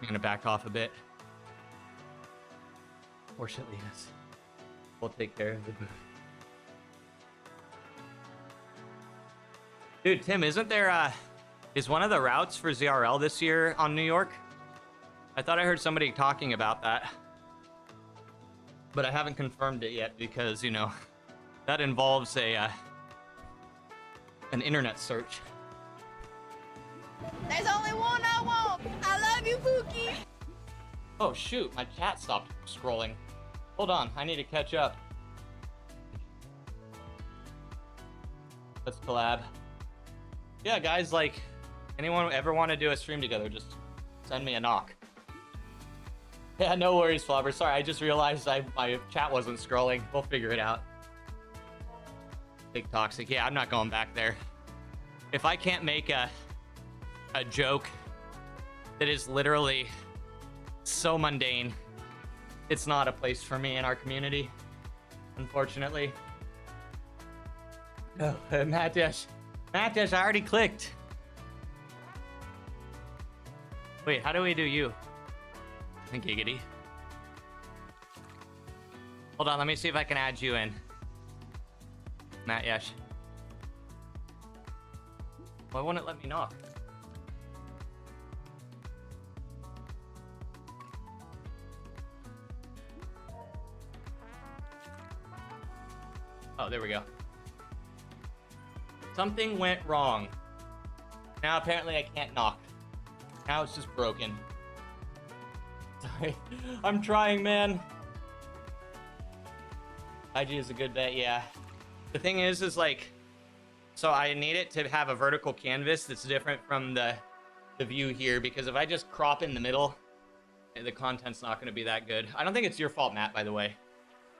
I'm gonna back off a bit. Fortunately, yes. We'll take care of the booth. Dude, Tim, isn't there is one of the routes for ZRL this year on New York? I thought I heard somebody talking about that. But I haven't confirmed it yet because, you know, that involves a an internet search. There's only one I want. I love you, Pookie. Oh shoot, my chat stopped scrolling. Hold on, I need to catch up. Let's collab. Yeah, guys, like, anyone ever want to do a stream together, just send me a knock. Yeah, no worries, Flobber. Sorry, I just realized my chat wasn't scrolling. We'll figure it out. Big toxic. Yeah, I'm not going back there. If I can't make a joke that is literally so mundane, it's not a place for me in our community, unfortunately. Oh, Matt Dash, I already clicked. Wait, how do we do you? Giggity. Hold on, let me see if I can add you in. Matt Yesh. Why won't it let me knock? Oh, there we go. Something went wrong. Now apparently I can't knock. Now it's just broken. Sorry. I'm trying, man. IG is a good bet, yeah. The thing is like, so I need it to have a vertical canvas that's different from the view here, because if I just crop in the middle, the content's not going to be that good. I don't think it's your fault, Matt, by the way.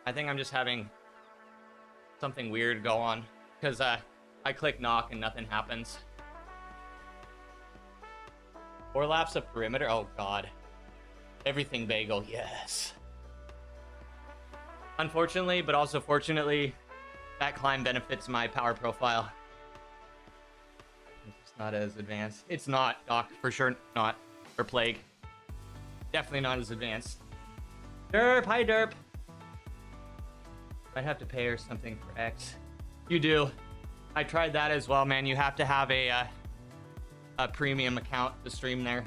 I think I'm just having something weird go on, because I click knock and nothing happens. 4 laps of perimeter? Oh, God. Everything bagel, yes. Unfortunately, but also fortunately, that climb benefits my power profile. It's not as advanced. It's not, Doc, for sure not. Or Plague. Definitely not as advanced. Derp, hi Derp. Might have to pay or something for X. You do. I tried that as well, man. You have to have a premium account to stream there.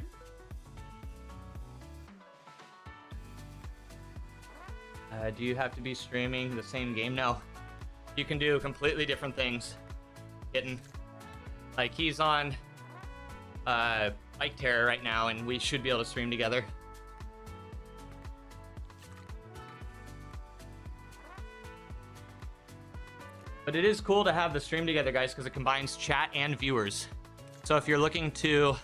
Do you have to be streaming the same game? No. You can do completely different things. Kitten. Like, he's on Bike Terror right now, and we should be able to stream together. But it is cool to have the stream together, guys, because it combines chat and viewers. So if you're looking to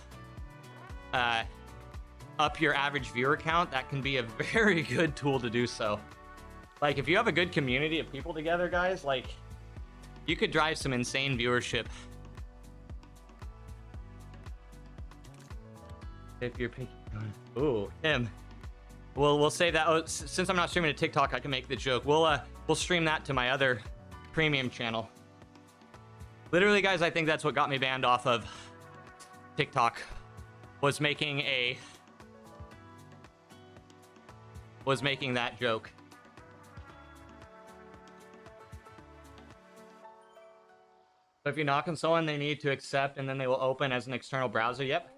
up your average viewer count, that can be a very good tool to do so. Like, if you have a good community of people together, guys, like, you could drive some insane viewership. If you're picking... Ooh, him. We'll say that. Oh, since I'm not streaming to TikTok, I can make the joke. We'll stream that to my other premium channel. Literally, guys, I think that's what got me banned off of TikTok. Was making that joke. So if you knock on someone, they need to accept, and then they will open as an external browser. Yep.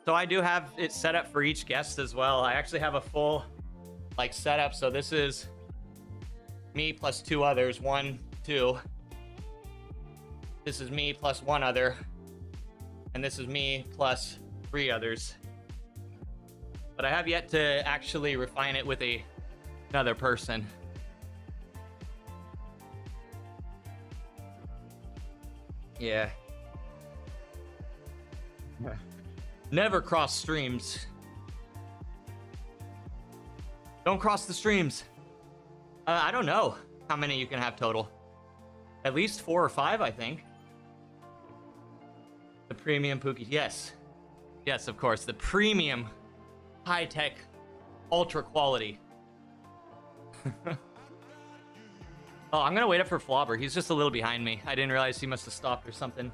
So I do have it set up for each guest as well. I actually have a full like setup. So this is me plus 2 others, 1, 2. This is me plus 1 other, and this is me plus 3 others. But I have yet to actually refine it with another person. Yeah. Never cross streams. Don't cross the streams. I don't know how many you can have total. At least 4 or 5, I think. The premium Pookie. Yes. Yes, of course. The premium high-tech ultra quality. Oh, I'm gonna wait up for Flobber. He's just a little behind me. I didn't realize he must have stopped or something.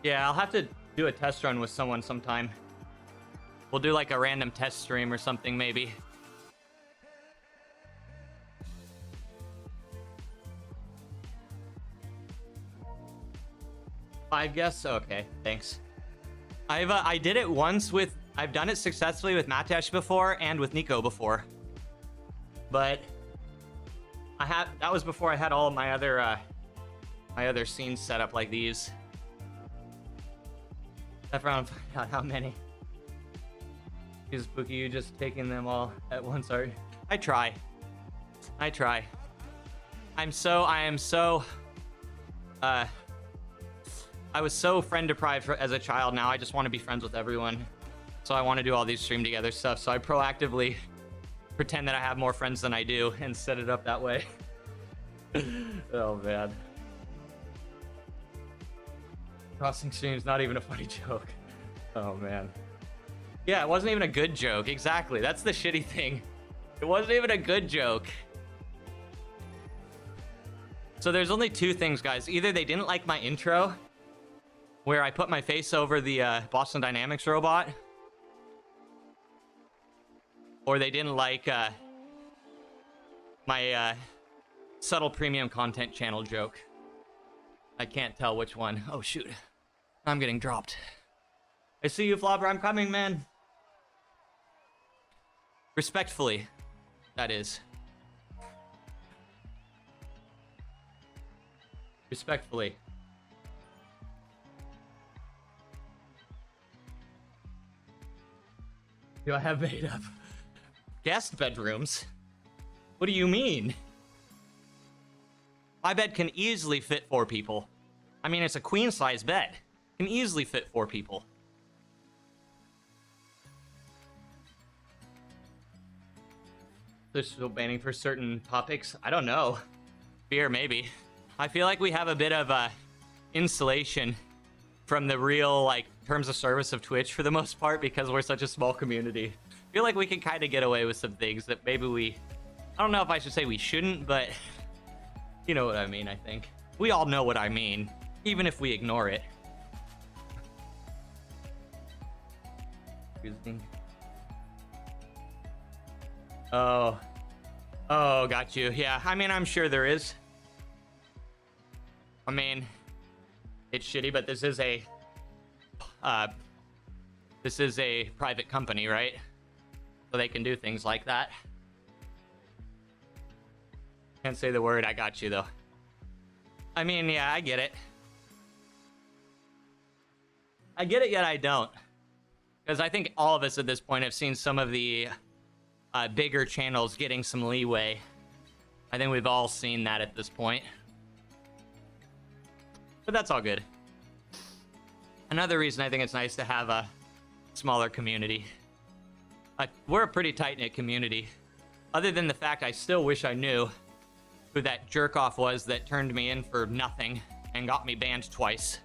Yeah, I'll have to do a test run with someone sometime. We'll do like a random test stream or something, maybe. I guess. Okay, thanks. I did it once with. I've done it successfully with Matesh before and with Nico before. But that was before I had all of my other scenes set up like these. I found out how many. Is Spooky, you just taking them all at once? Sorry. I try. I was so friend deprived as a child. Now I just want to be friends with everyone. So I want to do all these stream together stuff. So I proactively pretend that I have more friends than I do and set it up that way. Oh man. Crossing streams, not even a funny joke. Oh man. Yeah, it wasn't even a good joke. Exactly. That's the shitty thing. It wasn't even a good joke. So there's only two things, guys. Either they didn't like my intro, where I put my face over the Boston Dynamics robot, or they didn't like my subtle premium content channel joke. I can't tell which one. Oh, shoot. I'm getting dropped. I see you, Flobber. I'm coming, man. Respectfully, that is. Respectfully. Do I have made up guest bedrooms? What do you mean? My bed can easily fit 4 people. I mean, it's a queen size bed. Can easily fit 4 people. They're still banning for certain topics? I don't know. Beer, maybe. I feel like we have a bit of insulation from the real, like, terms of service of Twitch for the most part because we're such a small community. I feel like we can kind of get away with some things that maybe I don't know if I should say we shouldn't, but you know what I mean, I think. We all know what I mean, even if we ignore it. Oh, got you. Yeah, I mean, I'm sure there is. I mean, it's shitty, but this is a private company, right? So they can do things like that. Can't say the word. I got you, though. I mean, yeah, I get it. I get it, yet I don't. Because I think all of us at this point have seen some of the bigger channels getting some leeway. I think we've all seen that at this point. But that's all good. Another reason I think it's nice to have a smaller community. We're a pretty tight-knit community. Other than the fact I still wish I knew who that jerk-off was that turned me in for nothing and got me banned twice.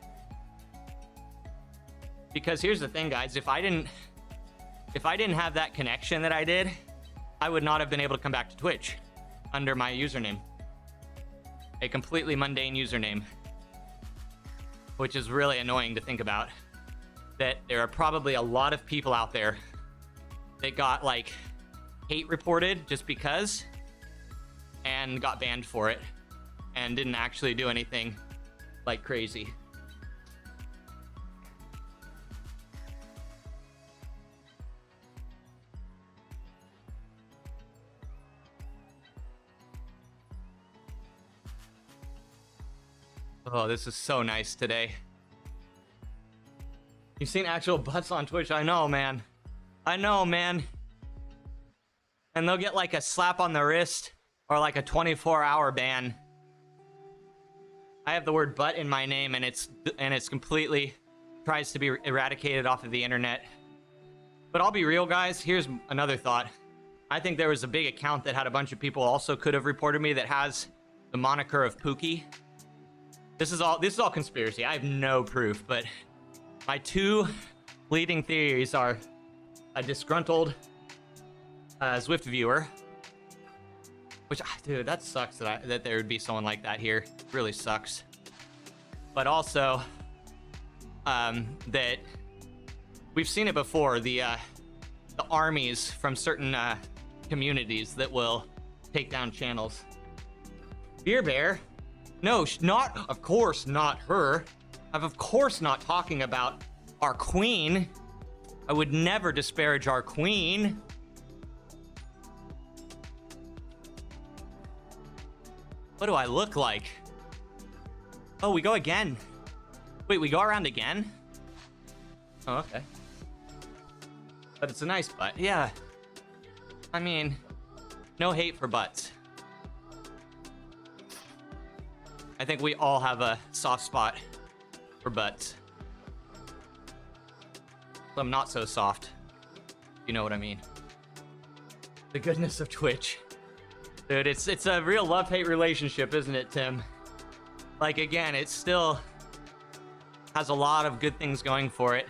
Because here's the thing, guys. If I didn't have that connection that I did, I would not have been able to come back to Twitch under my username. A completely mundane username. Which is really annoying to think about. That there are probably a lot of people out there that got, like, hate reported just because and got banned for it and didn't actually do anything, like, crazy. Oh, this is so nice today. You've seen actual butts on Twitch? I know, man. I know, man. And they'll get like a slap on the wrist or like a 24-hour ban. I have the word butt in my name and it's completely tries to be eradicated off of the internet. But I'll be real, guys. Here's another thought. I think there was a big account that had a bunch of people also could have reported me that has the moniker of Pookie. This is all conspiracy. I have no proof, but my two leading theories are a disgruntled Zwift viewer. Which, dude, that sucks that there would be someone like that here. It really sucks. But also, that we've seen it before. The armies from certain communities that will take down channels. Beer Bear? No, not, of course, not her. I'm of course not talking about our queen. I would never disparage our queen. What do I look like? Oh, we go again. Wait, we go around again? Oh, okay. But it's a nice butt. Yeah. I mean, no hate for butts. I think we all have a soft spot for butts. I'm not so soft. You know what I mean. The goodness of Twitch. Dude, it's a real love-hate relationship, isn't it, Tim? Like, again, it still has a lot of good things going for it.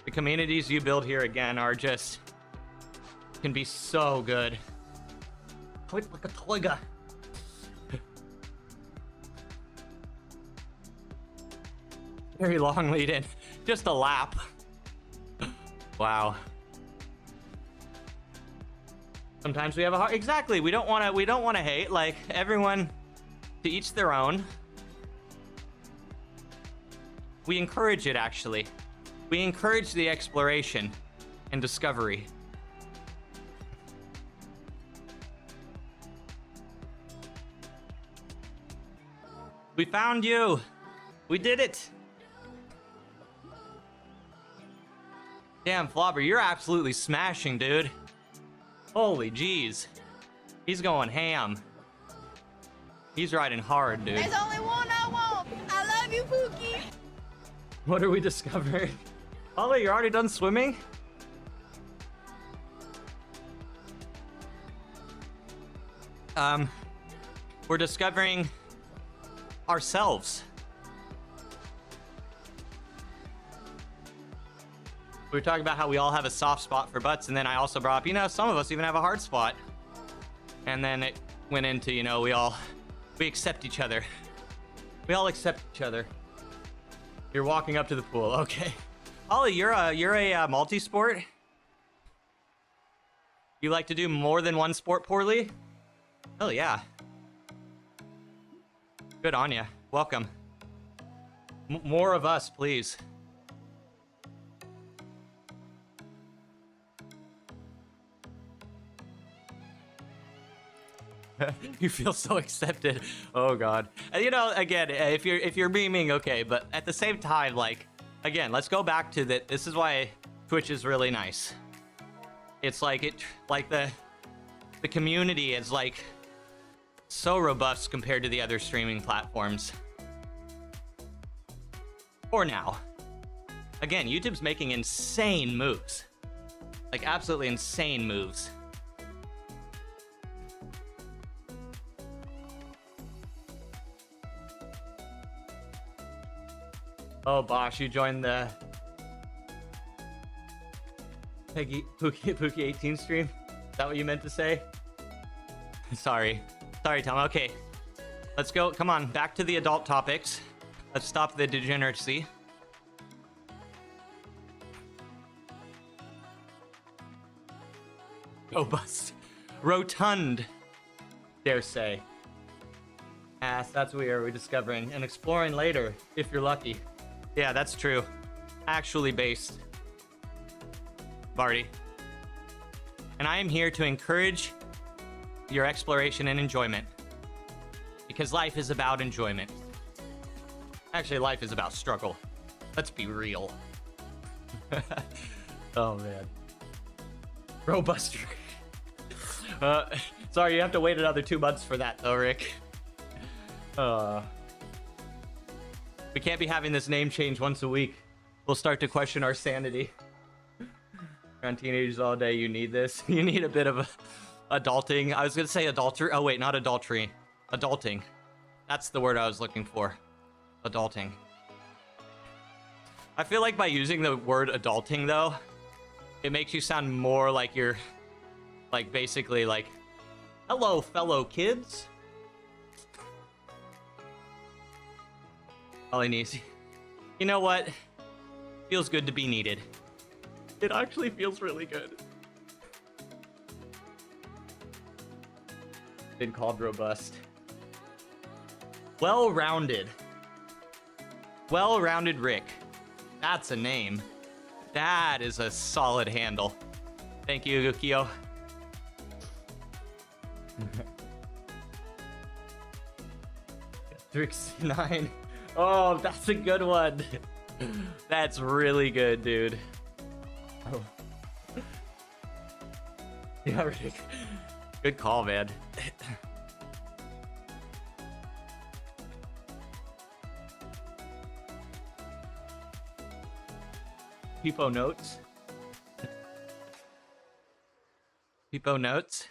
The communities you build here, again, are just... can be so good. Quit like a toiga. Very long lead in. Just a lap. Wow. Sometimes we have a hard... Exactly. We don't want to hate. Like, everyone to each their own. We encourage it, actually. We encourage the exploration and discovery. We found you. We did it. Damn, Flobber, you're absolutely smashing, dude. Holy jeez. He's going ham. He's riding hard, dude. There's only one I want. I love you, Pookie. What are we discovering? Ollie, you're already done swimming? We're discovering ourselves. We were talking about how we all have a soft spot for butts, and then I also brought up, you know, some of us even have a hard spot. And then it went into, you know, we accept each other. We all accept each other. You're walking up to the pool, okay. Ollie, you're a multi-sport? You like to do more than one sport poorly? Hell yeah. Good on ya. Welcome. More of us, please. You feel so accepted. Oh god. You know, again, if you're memeing, okay, but at the same time, like, again, let's go back to that. This is why Twitch is really nice. It's like the community is like so robust compared to the other streaming platforms. For now. Again, YouTube's making insane moves. Like absolutely insane moves. Oh, Bosh, you joined the Pookie 18 stream? Is that what you meant to say? Sorry, Tom. Okay, let's go. Come on, back to the adult topics. Let's stop the degeneracy. Robust. Rotund, dare say. Ass, that's what we are discovering and exploring later, if you're lucky. Yeah, that's true. Actually based. Barty. And I am here to encourage your exploration and enjoyment. Because life is about enjoyment. Actually, life is about struggle. Let's be real. Oh, man. Robust. Sorry, you have to wait another 2 months for that, though, Rick. We can't be having this name change once a week. We'll start to question our sanity. Around teenagers all day, you need this. You need a bit of adulting. I was gonna say adultery. Oh wait, not adultery. Adulting. That's the word I was looking for. Adulting. I feel like by using the word adulting though, it makes you sound more like you're Like, basically, like, hello, fellow kids. All he needs. You know what? Feels good to be needed. It actually feels really good. Been called robust. Well-rounded. Well-rounded Rick. That's a name. That is a solid handle. Thank you, Gukio. Trixie9. Oh, that's a good one. That's really good, dude. Oh. Yeah, Rick. Good call, man. Peepo notes. Peepo notes.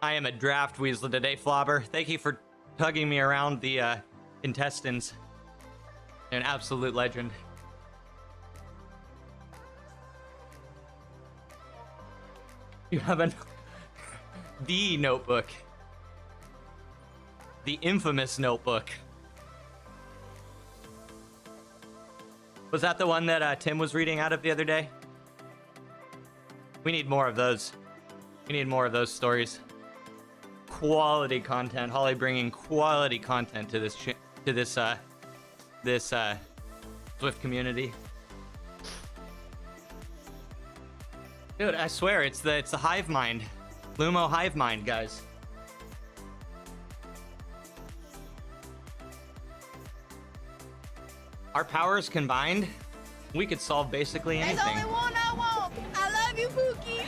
I am a draft weasel today, Flobber. Thank you for tugging me around the intestines. An absolute legend. You have the notebook. The infamous notebook. Was that the one that Tim was reading out of the other day? We need more of those. We need more of those stories. Quality content. Holly bringing quality content to this Zwift community. Dude, I swear it's the hive mind. Lumo hive mind, guys. Our powers combined, we could solve basically anything. There's only one I want. I love you, Pookie.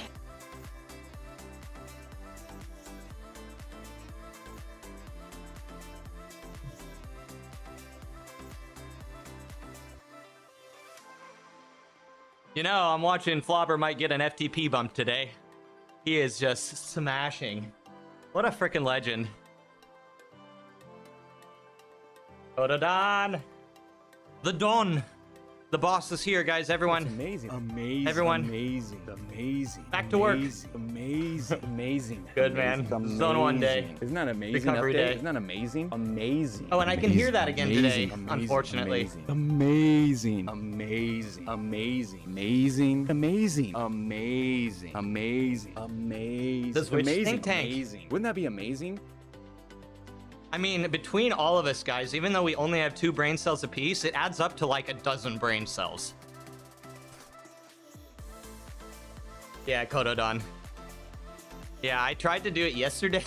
You know, I'm watching Flobber might get an FTP bump today. He is just smashing. What a freaking legend. Don. The Don. The boss is here, guys. Everyone. That's amazing. Amazing. Everyone. Amazing. Amazing. Back to work. Amazing. Amazing. Good, man. Amazing. Zone 1 day. Isn't that amazing? Recovery day. Isn't that amazing? Amazing. Oh, and I can hear that again Amazing. today, Amazing. unfortunately. Amazing. Amazing. Amazing. Amazing. Amazing. Amazing. Amazing. Amazing. The Zwift amazing. think tank. Amazing. Wouldn't that be amazing? I mean, between all of us, guys, even though we only have 2 brain cells apiece, it adds up to like a dozen brain cells. Yeah, Kododon. Yeah, I tried to do it yesterday.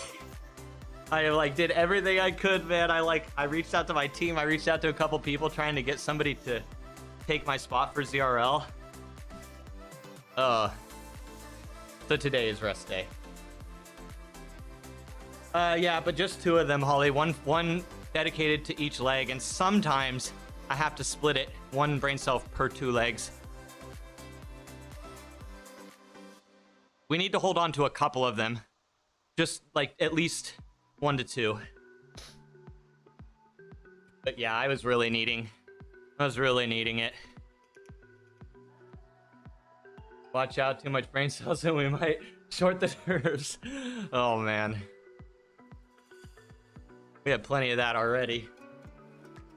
I like did everything I could, man. I reached out to my team. I reached out to a couple people trying to get somebody to take my spot for ZRL. So today is rest day. Yeah, but just 2 of them, Holly. One dedicated to each leg, and sometimes I have to split it 1 brain cell per 2 legs. We need to hold on to a couple of them, just like at least 1 to 2. But yeah, I was really needing it. Watch out, too much brain cells and we might short the nerves. Oh man. We have plenty of that already.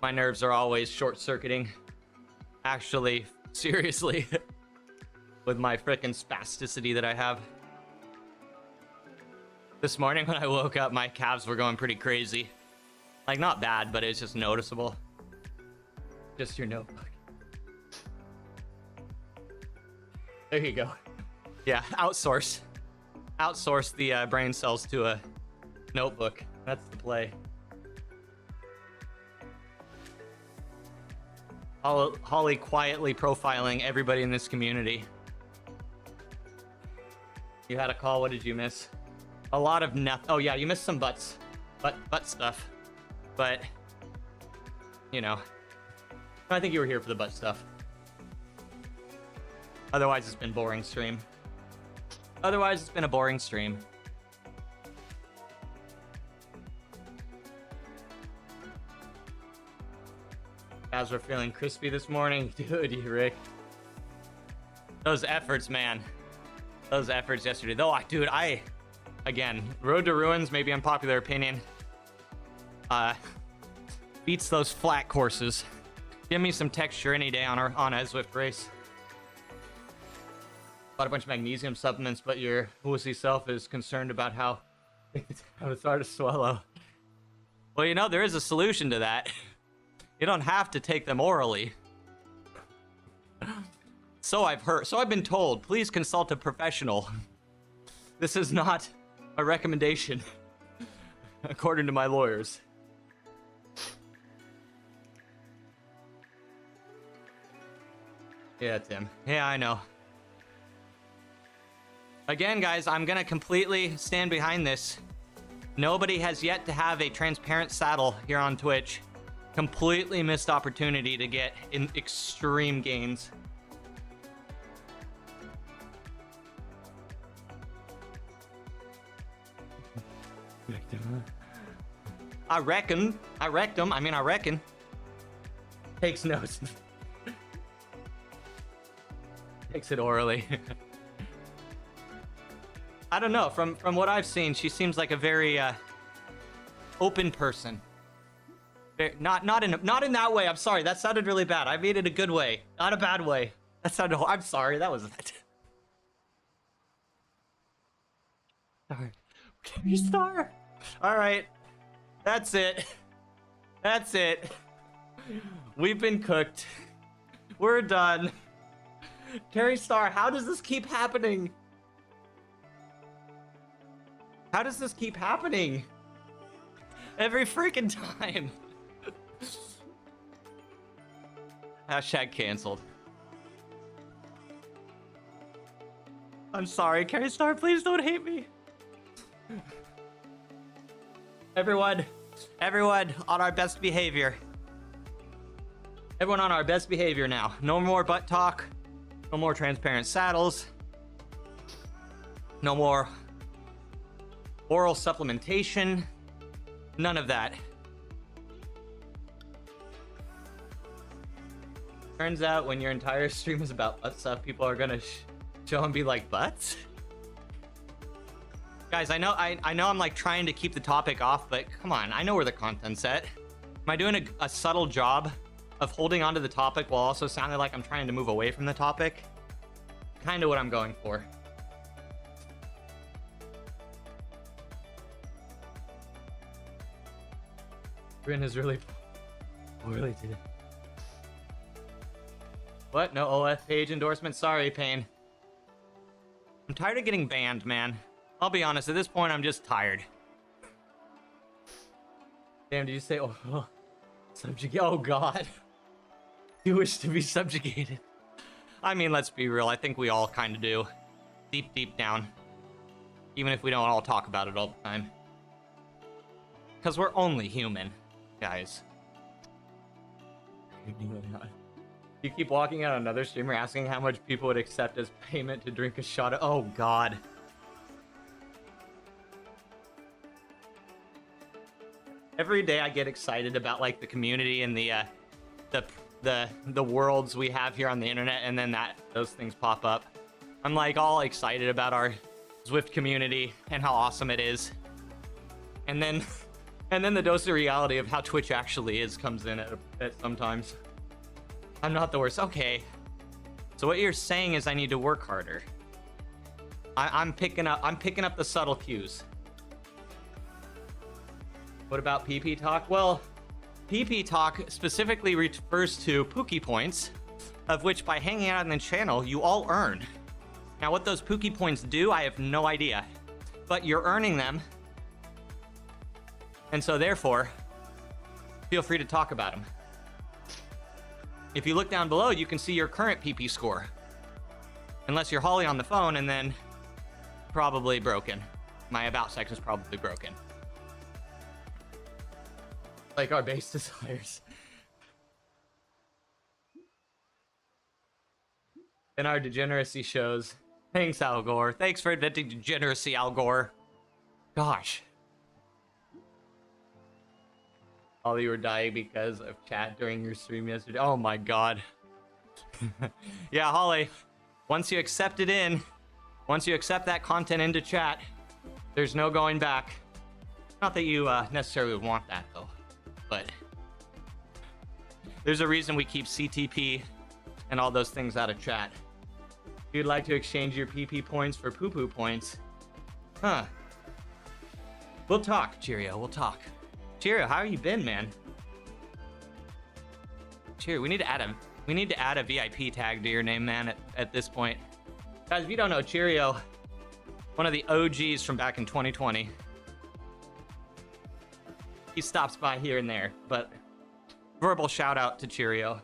My nerves are always short-circuiting. Actually, seriously. With my frickin' spasticity that I have. This morning when I woke up, my calves were going pretty crazy. Like, not bad, but it's just noticeable. Just your notebook. There you go. Yeah, outsource. Outsource the brain cells to a notebook. That's the play. Holly quietly profiling everybody in this community. You had a call. What did you miss? A lot of nothing. Oh yeah, you missed some butt stuff. But you know, I think you were here for the butt stuff. Otherwise, it's been boring stream. Otherwise, it's been a boring stream. As we're feeling crispy this morning. Dude, you Rick. Those efforts, man. Those efforts yesterday. Though, dude, again, Road to Ruins, maybe unpopular opinion. Beats those flat courses. Give me some texture any day on a Zwift race. Bought a bunch of magnesium supplements, but your wussy self is concerned about how it's hard to swallow. Well, you know, there is a solution to that. You don't have to take them orally. So I've heard. So I've been told. Please consult a professional. This is not a recommendation, according to my lawyers. Yeah, Tim. Yeah, I know. Again, guys, I'm gonna completely stand behind this. Nobody has yet to have a transparent saddle here on Twitch. Completely missed opportunity to get in extreme gains. I reckon. I reckon. Takes notes. Takes it orally. I don't know. From what I've seen, she seems like a very open person. Not in that way. I'm sorry. That sounded really bad. I mean it a good way, not a bad way. That sounded. I'm sorry. That was that. Sorry. Star. All right. That's it. That's it. We've been cooked. We're done. Terry Star, how does this keep happening? How does this keep happening? Every freaking time. Hashtag canceled. I'm sorry, Carrie Star, please don't hate me. Everyone on our best behavior. Everyone on our best behavior now. No more butt talk. No more transparent saddles. No more oral supplementation. None of that. Turns out when your entire stream is about butt stuff, people are gonna show and be like, butts? Guys, I know I'm like trying to keep the topic off, but come on, I know where the content's at. Am I doing a subtle job of holding onto the topic while also sounding like I'm trying to move away from the topic? Kind of what I'm going for. Grin is really poorly today. What? No OF page endorsement? Sorry, Pain. I'm tired of getting banned, man. I'll be honest, at this point, I'm just tired. Damn, did you say, oh, subjugate? Oh, God. You wish to be subjugated. I mean, let's be real. I think we all kind of do. Deep, deep down. Even if we don't all talk about it all the time. Because we're only human, guys. You keep walking out another streamer asking how much people would accept as payment to drink a shot of... Oh, God. Every day I get excited about like the community and the worlds we have here on the internet, and then those things pop up. I'm like all excited about our Zwift community and how awesome it is. And then the dose of reality of how Twitch actually is comes in at sometimes. I'm not the worst. Okay. So what you're saying is I need to work harder. I'm picking up the subtle cues. What about PP talk? Well, PP talk specifically refers to Pookie points, of which by hanging out on the channel, you all earn. Now, what those Pookie points do, I have no idea. But you're earning them. And so therefore, feel free to talk about them. If you look down below, you can see your current PP score. Unless you're Holly on the phone, and then probably broken. My about section is probably broken. Like our base desires. And our degeneracy shows. Thanks, Al Gore. Thanks for inventing degeneracy, Al Gore. Gosh. Holly, you were dying because of chat during your stream yesterday. Oh my god. Yeah, Holly, once you accept that content into chat, there's no going back. Not that you necessarily would want that though, but there's a reason we keep CTP and all those things out of chat. If you'd like to exchange your PP points for poo-poo points, huh? We'll talk, Cheerio. We'll talk. Cheerio, how you been, man? Cheerio, we need to add a VIP tag to your name, man. At this point, guys, if you don't know Cheerio, one of the OGs from back in 2020. He stops by here and there, but verbal shout out to Cheerio.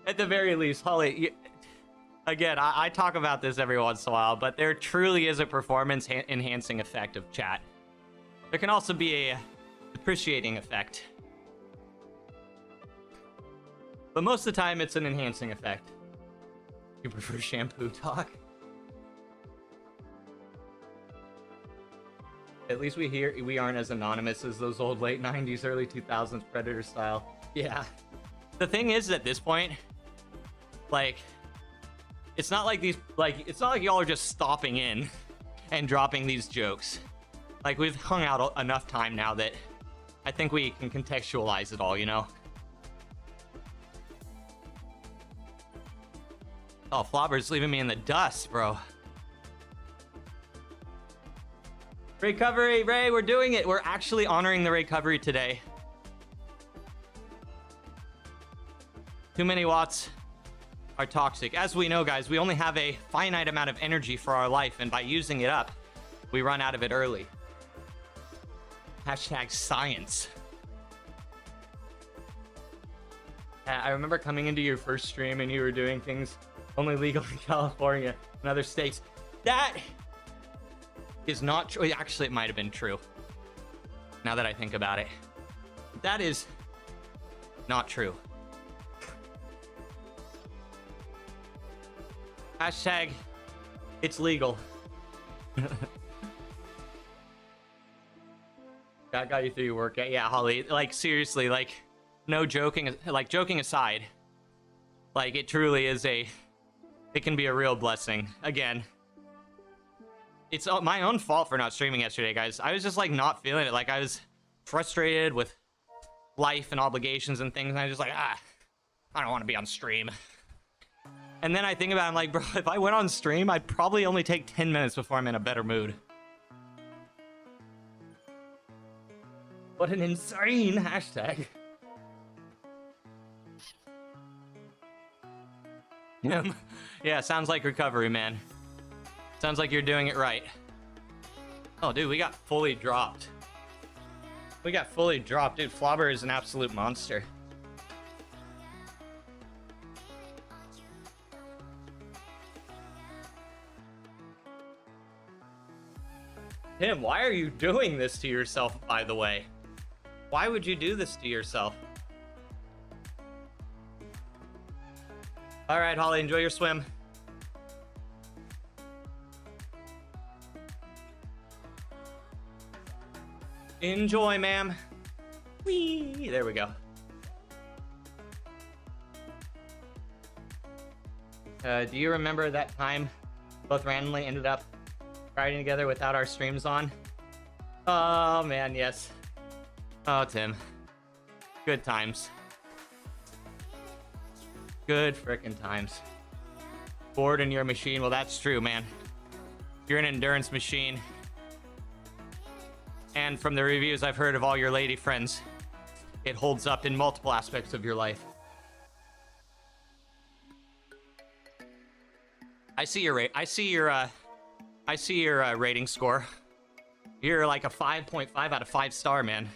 At the very least, Holly, again, I talk about this every once in a while, but there truly is a performance enhancing effect of chat. There can also be a depreciating effect. But most of the time, it's an enhancing effect. You prefer shampoo talk? At least we aren't as anonymous as those old late 90s, early 2000s Predator style. Yeah. The thing is, at this point, like, it's not like y'all are just stopping in and dropping these jokes. Like, we've hung out enough time now that I think we can contextualize it all, you know? Oh, Flobber's leaving me in the dust, bro. Recovery, Ray, we're doing it. We're actually honoring the recovery today. Too many watts are toxic. As we know, guys, we only have a finite amount of energy for our life, and by using it up, we run out of it early. Hashtag science. I remember coming into your first stream and you were doing things only legal in California and other states. That is not true. Actually, it might have been true. Now that I think about it. That is not true. Hashtag, it's legal. That got you through your workout. Yeah, Holly, like, seriously, like, no joking, like, joking aside, like, it truly is it can be a real blessing. Again, it's my own fault for not streaming yesterday, guys. I was just, like, not feeling it. Like, I was frustrated with life and obligations and things, and I was just like, I don't want to be on stream. And then I think about it, I'm like, bro, if I went on stream, I'd probably only take 10 minutes before I'm in a better mood. What an insane hashtag. Yeah, sounds like recovery, man. Sounds like you're doing it right. Oh, dude, we got fully dropped. Dude, Flobber is an absolute monster. Tim, why are you doing this to yourself, by the way? Why would you do this to yourself? All right, Holly, enjoy your swim. Enjoy, ma'am. Whee! There we go. Do you remember that time both randomly ended up riding together without our streams on? Oh, man, yes. Oh, Tim. Good times. Good frickin' times. Bored in your machine. Well, that's true, man. You're an endurance machine. And from the reviews I've heard of all your lady friends, it holds up in multiple aspects of your life. I see your rating score. You're like a 5.5 out of 5 star, man.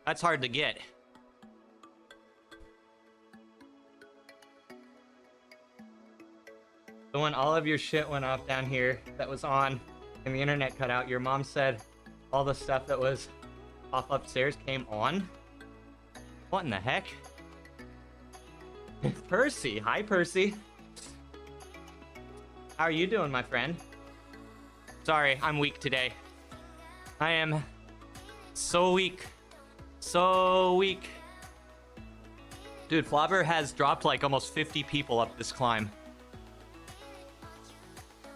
That's hard to get. So when all of your shit went off down here that was on and the internet cut out, your mom said all the stuff that was off upstairs came on? What in the heck? Percy. Hi, Percy. How are you doing, my friend? Sorry, I'm weak today. I am so weak. So weak. Dude, Flobber has dropped like almost 50 people up this climb.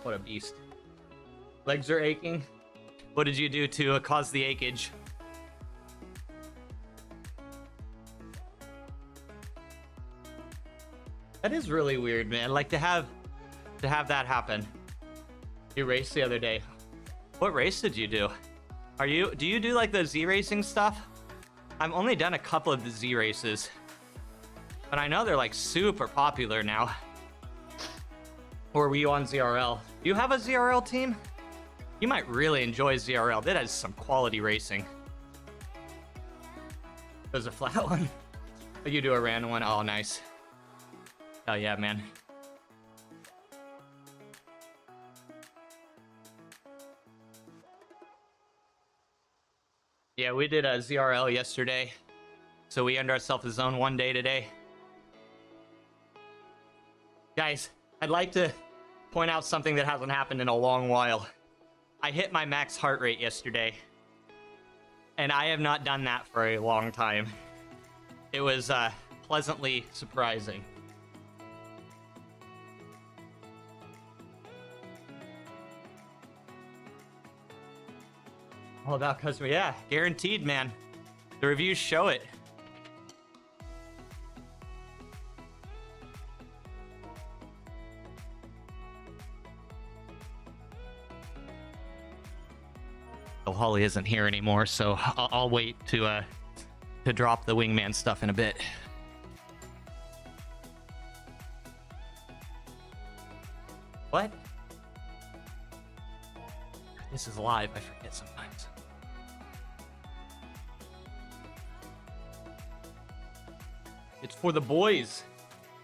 What a beast. Legs are aching. What did you do to cause the acheage? That is really weird, man. Like to have that happen. You raced the other day. What race did you do? Do you do like the Z racing stuff? I've only done a couple of the Z races, but I know they're like super popular now. Or were you on ZRL? Do you have a ZRL team? You might really enjoy ZRL. That has some quality racing. There's a flat one. You do a random one. Oh, nice. Oh yeah, man. Yeah, we did a ZRL yesterday, so we earned ourselves a zone 1 day today. Guys, I'd like to point out something that hasn't happened in a long while. I hit my max heart rate yesterday, and I have not done that for a long time. It was pleasantly surprising. All about customer, yeah, guaranteed, man. The reviews show it. Well, Holly isn't here anymore, so I'll wait to drop the wingman stuff in a bit. What? This is live, I forget sometimes. It's for the boys,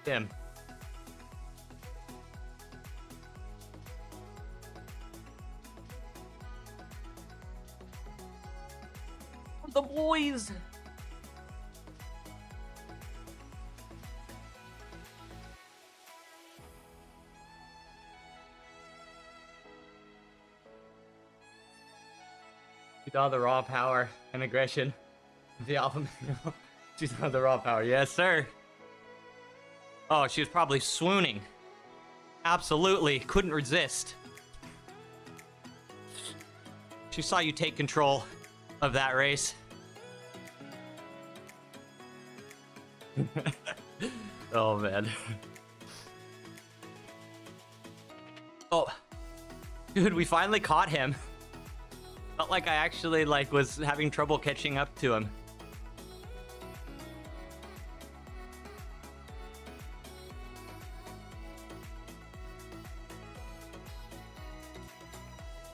Tim. For the boys. You saw the raw power and aggression. The alpha male. She saw the raw power. Yes, sir. Oh, she was probably swooning. Absolutely. Couldn't resist. She saw you take control of that race. Oh, man. Oh. Dude, we finally caught him. Felt like I actually was having trouble catching up to him.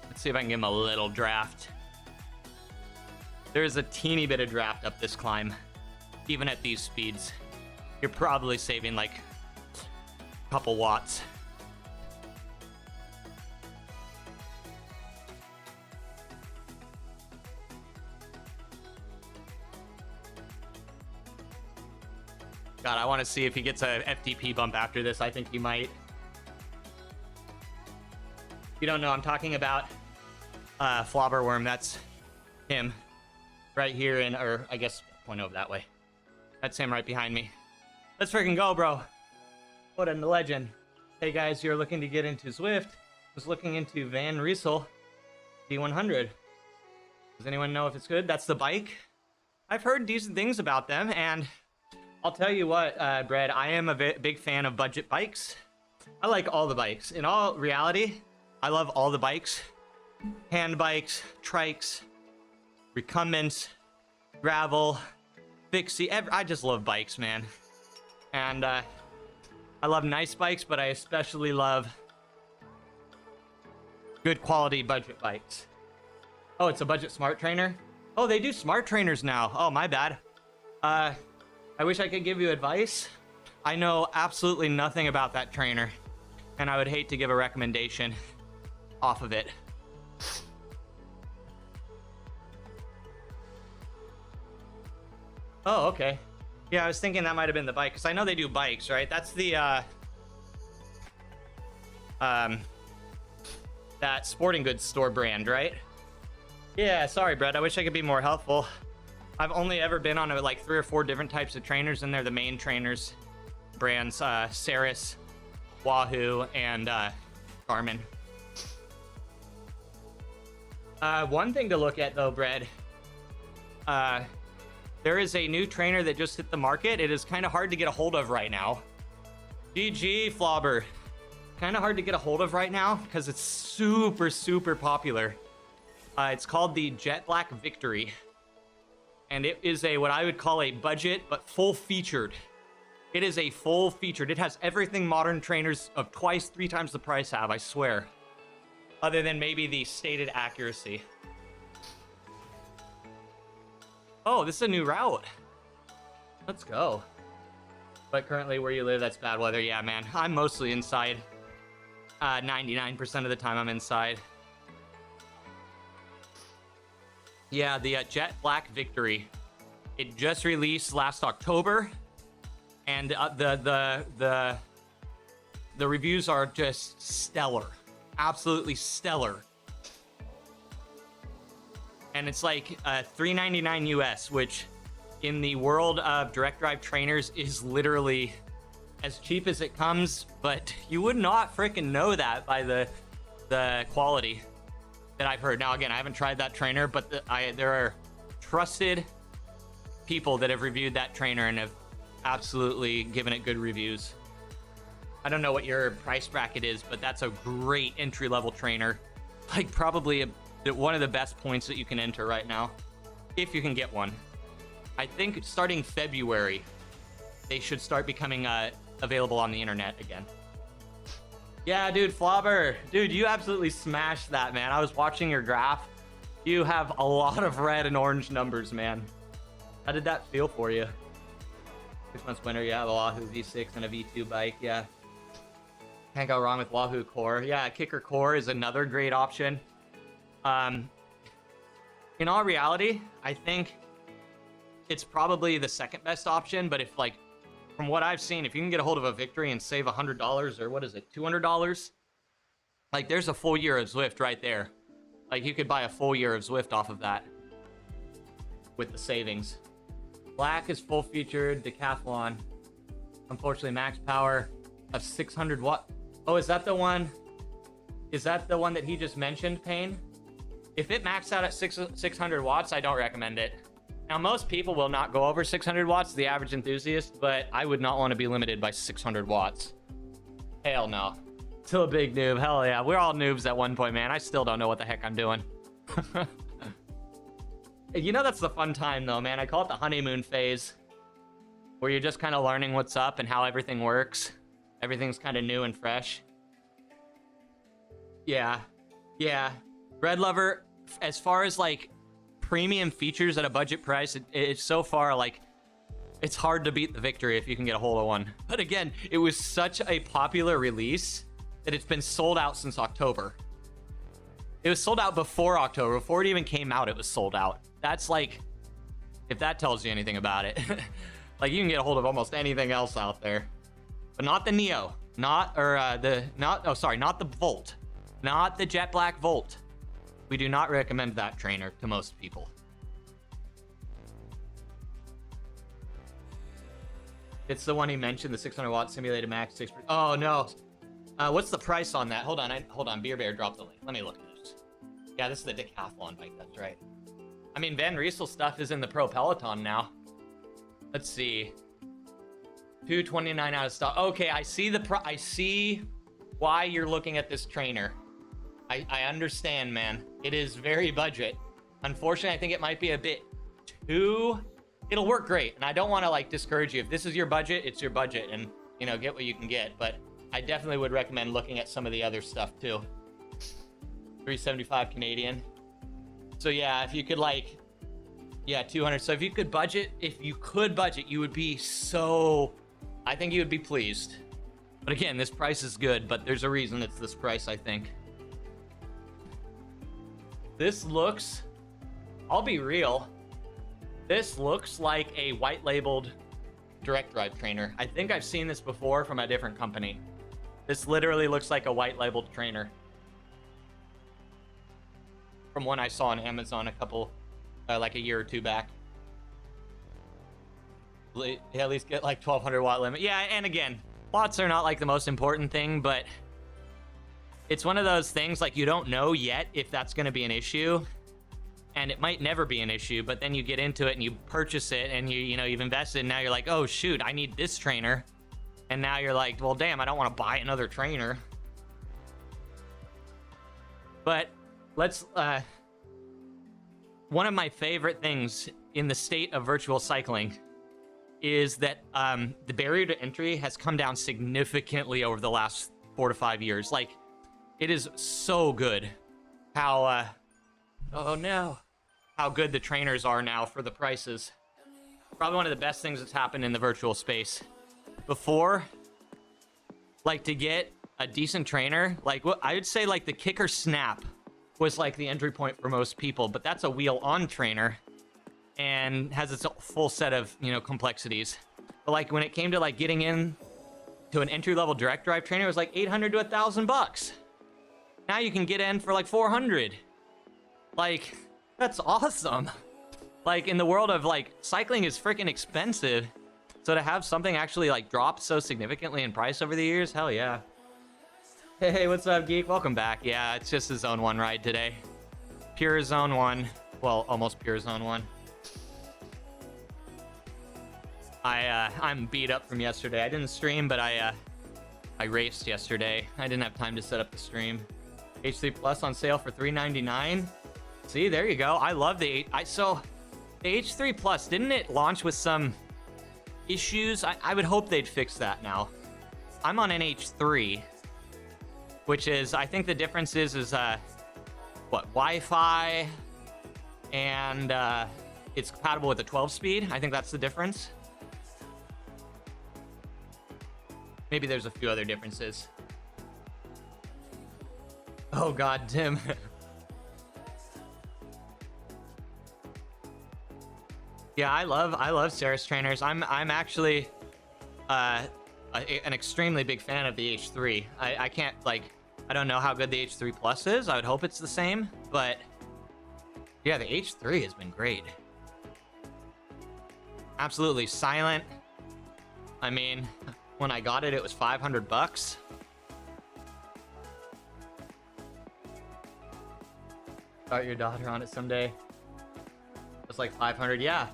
Let's see if I can give him a little draft. There's a teeny bit of draft up this climb. Even at these speeds. You're probably saving like a couple watts. God, I want to see if he gets a FTP bump after this. I think he might. You don't know, I'm talking about Flobberworm. That's him right here or I guess point over that way. That's him right behind me. Let's freaking go, bro. What a legend. Hey guys, you're looking to get into Zwift. Was looking into Van Riesel T100. Does anyone know if it's good? That's the bike. I've heard decent things about them, and I'll tell you what, Brad, I am a big fan of budget bikes. I like all the bikes. In all reality, I love all the bikes. Hand bikes, trikes, recumbents, gravel, fixie. I just love bikes, man. And I love nice bikes, but I especially love good quality budget bikes. Oh, it's a budget smart trainer? Oh, they do smart trainers now. Oh, my bad. I wish I could give you advice. I know absolutely nothing about that trainer, and I would hate to give a recommendation off of it. Oh, okay. Yeah, I was thinking that might have been the bike, because I know they do bikes, right? That's the, that sporting goods store brand, right? Yeah, sorry, Brett. I wish I could be more helpful. I've only ever been on like 3 or 4 different types of trainers, and they're the main trainers brands, Ceres, Wahoo, and Garmin. One thing to look at though, Brett, there is a new trainer that just hit the market. It is kind of hard to get a hold of right now. GG, Flobber. Kind of hard to get a hold of right now because it's super, super popular. It's called the Jet Black Victory. And it is a, what I would call a budget, but full featured. It is a full featured. It has everything modern trainers of twice, 3 times the price have, I swear. Other than maybe the stated accuracy. Oh, this is a new route. Let's go. But currently where you live, that's bad weather. Yeah, man, I'm mostly inside. 99% of the time I'm inside. Yeah, the Jet Black Victory. It just released last October, and the reviews are just stellar, absolutely stellar. And it's like $399 US, which in the world of direct drive trainers is literally as cheap as it comes, but you would not freaking know that by the quality that I've heard. Now, again, I haven't tried that trainer, but there are trusted people that have reviewed that trainer and have absolutely given it good reviews. I don't know what your price bracket is, but that's a great entry-level trainer. Like, probably one of the best points that you can enter right now, if you can get one. I think starting February, they should start becoming available on the internet again. Yeah, dude, Flobber. Dude, you absolutely smashed that, man. I was watching your graph. You have a lot of red and orange numbers, man. How did that feel for you? 6 months winter, yeah, the Wahoo V6 and a V2 bike, yeah. Can't go wrong with Wahoo Core. Yeah, Kicker Core is another great option. In all reality, I think it's probably the second best option, but if, like, from what I've seen, if you can get a hold of a Victory and save $100, or what is it, $200, like, there's a full year of Zwift right there. Like, you could buy a full year of Zwift off of that with the savings. Black is full featured decathlon. Unfortunately, max power of 600 watt. Oh, is that the one? Is that the one that he just mentioned, Payne? If it maxed out at 600 watts, I don't recommend it. Now, most people will not go over 600 watts, the average enthusiast, but I would not want to be limited by 600 watts. Hell no. Still a big noob. Hell yeah. We're all noobs at one point, man. I still don't know what the heck I'm doing. You know, that's the fun time, though, man. I call it the honeymoon phase, where you're just kind of learning what's up and how everything works. Everything's kind of new and fresh. Yeah. Yeah. Bread Lover, as far as, like, premium features at a budget price, it's so far, like, it's hard to beat the Victory if you can get a hold of one. But again, it was such a popular release that it's been sold out since October. It was sold out before October. Before it even came out, it was sold out. That's, like, if that tells you anything about it. Like, you can get a hold of almost anything else out there, but not the Neo, not the Volt, not the Jet Black Volt. We do not recommend that trainer to most people. It's the one he mentioned, the 600 watt simulated max 6%. Oh no. What's the price on that? Hold on. Beer Bear dropped the link. Let me look at this. Yeah, this is the decathlon bike. That's right. I mean, Van Riesel stuff is in the Pro Peloton now. Let's see. 229 out of stock. Okay, I see why you're looking at this trainer. I understand, man. It is very budget. Unfortunately, I think it might be a bit too... It'll work great, and I don't want to, like, discourage you. If this is your budget, it's your budget, and, you know, get what you can get. But I definitely would recommend looking at some of the other stuff, too. 375 Canadian. So, yeah, if you could, like... Yeah, 200. So if you could budget, you would be so... I think you would be pleased. But again, this price is good, but there's a reason it's this price, I think. This looks, I'll be real, this looks like a white labeled direct drive trainer. I think I've seen this before from a different company. This literally looks like a white labeled trainer. from one I saw on Amazon a couple, like a year or two back. Yeah, at least get like 1200 watt limit. Yeah, and again, watts are not like the most important thing, but it's one of those things like you don't know yet if that's going to be an issue, and it might never be an issue, but then you get into it and you purchase it and you know, you've invested, and now you're like, oh shoot, I need this trainer. And now you're like, well, damn, I don't want to buy another trainer. But let's, one of my favorite things in the state of virtual cycling is that the barrier to entry has come down significantly over the last 4 to 5 years. Like, it is so good how, oh no, how good the trainers are now for the prices. Probably one of the best things that's happened in the virtual space. Before, like, to get a decent trainer, like, what I would say, like, the Kicker Snap was like the entry point for most people, but that's a wheel-on trainer and has its full set of, you know, complexities. But like when it came to like getting in to an entry-level direct drive trainer, it was like 800 to $1,000. Now you can get in for like 400. Like, that's awesome. Like, in the world of like cycling is freaking expensive, so to have something actually like drop so significantly in price over the years, hell yeah. Hey, what's up, Geek? Welcome back. Yeah, it's just a Zone 1 ride today. Pure Zone 1. Well, almost pure Zone 1. I'm beat up from yesterday. I didn't stream, but I raced yesterday. I didn't have time to set up the stream. H3 Plus on sale for $399. See, there you go. I love the so the H3 Plus, didn't it launch with some issues? I would hope they'd fix that now. I'm on an H3, which is, I think the difference is what, Wi-Fi, and it's compatible with the 12 speed. I think that's the difference. Maybe there's a few other differences. Oh God, Tim. Yeah, I love Ceres trainers. I'm actually an extremely big fan of the H3. I can't, like, I don't know how good the H3 Plus is. I would hope it's the same, but yeah, the H3 has been great. Absolutely silent. I mean, when I got it, it was $500. Start your daughter on it someday. It's like 500. Yeah.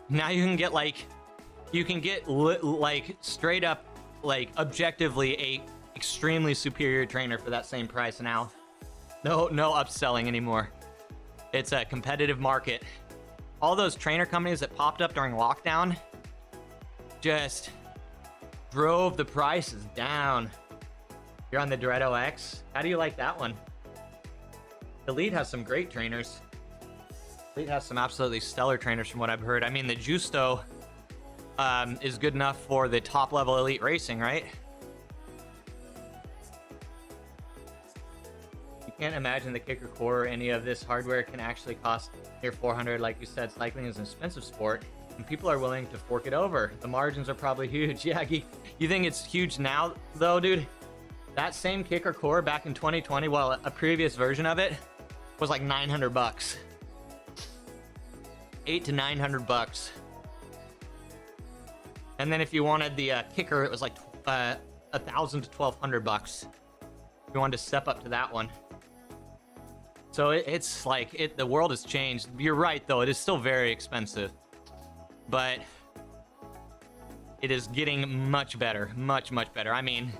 Now you can get like, like straight up, like objectively a extremely superior trainer for that same price now. No upselling anymore. It's a competitive market. All those trainer companies that popped up during lockdown just drove the prices down. You're on the Duretto X. How do you like that one? Elite has some great trainers. Elite has some absolutely stellar trainers from what I've heard. I mean, the Justo is good enough for the top level elite racing, right? You can't imagine the Kicker Core or any of this hardware can actually cost near 400. Like you said, cycling is an expensive sport, and people are willing to fork it over. The margins are probably huge. Yeah, you think it's huge now, though, dude? That same Kicker Core back in 2020, well, a previous version of it was like $900. $800 to $900. And then if you wanted the Kicker, it was like $1,000 to $1,200. If you wanted to step up to that one. So it's like, the world has changed. You're right, though. It is still very expensive. But it is getting much better. Much, much better. I mean,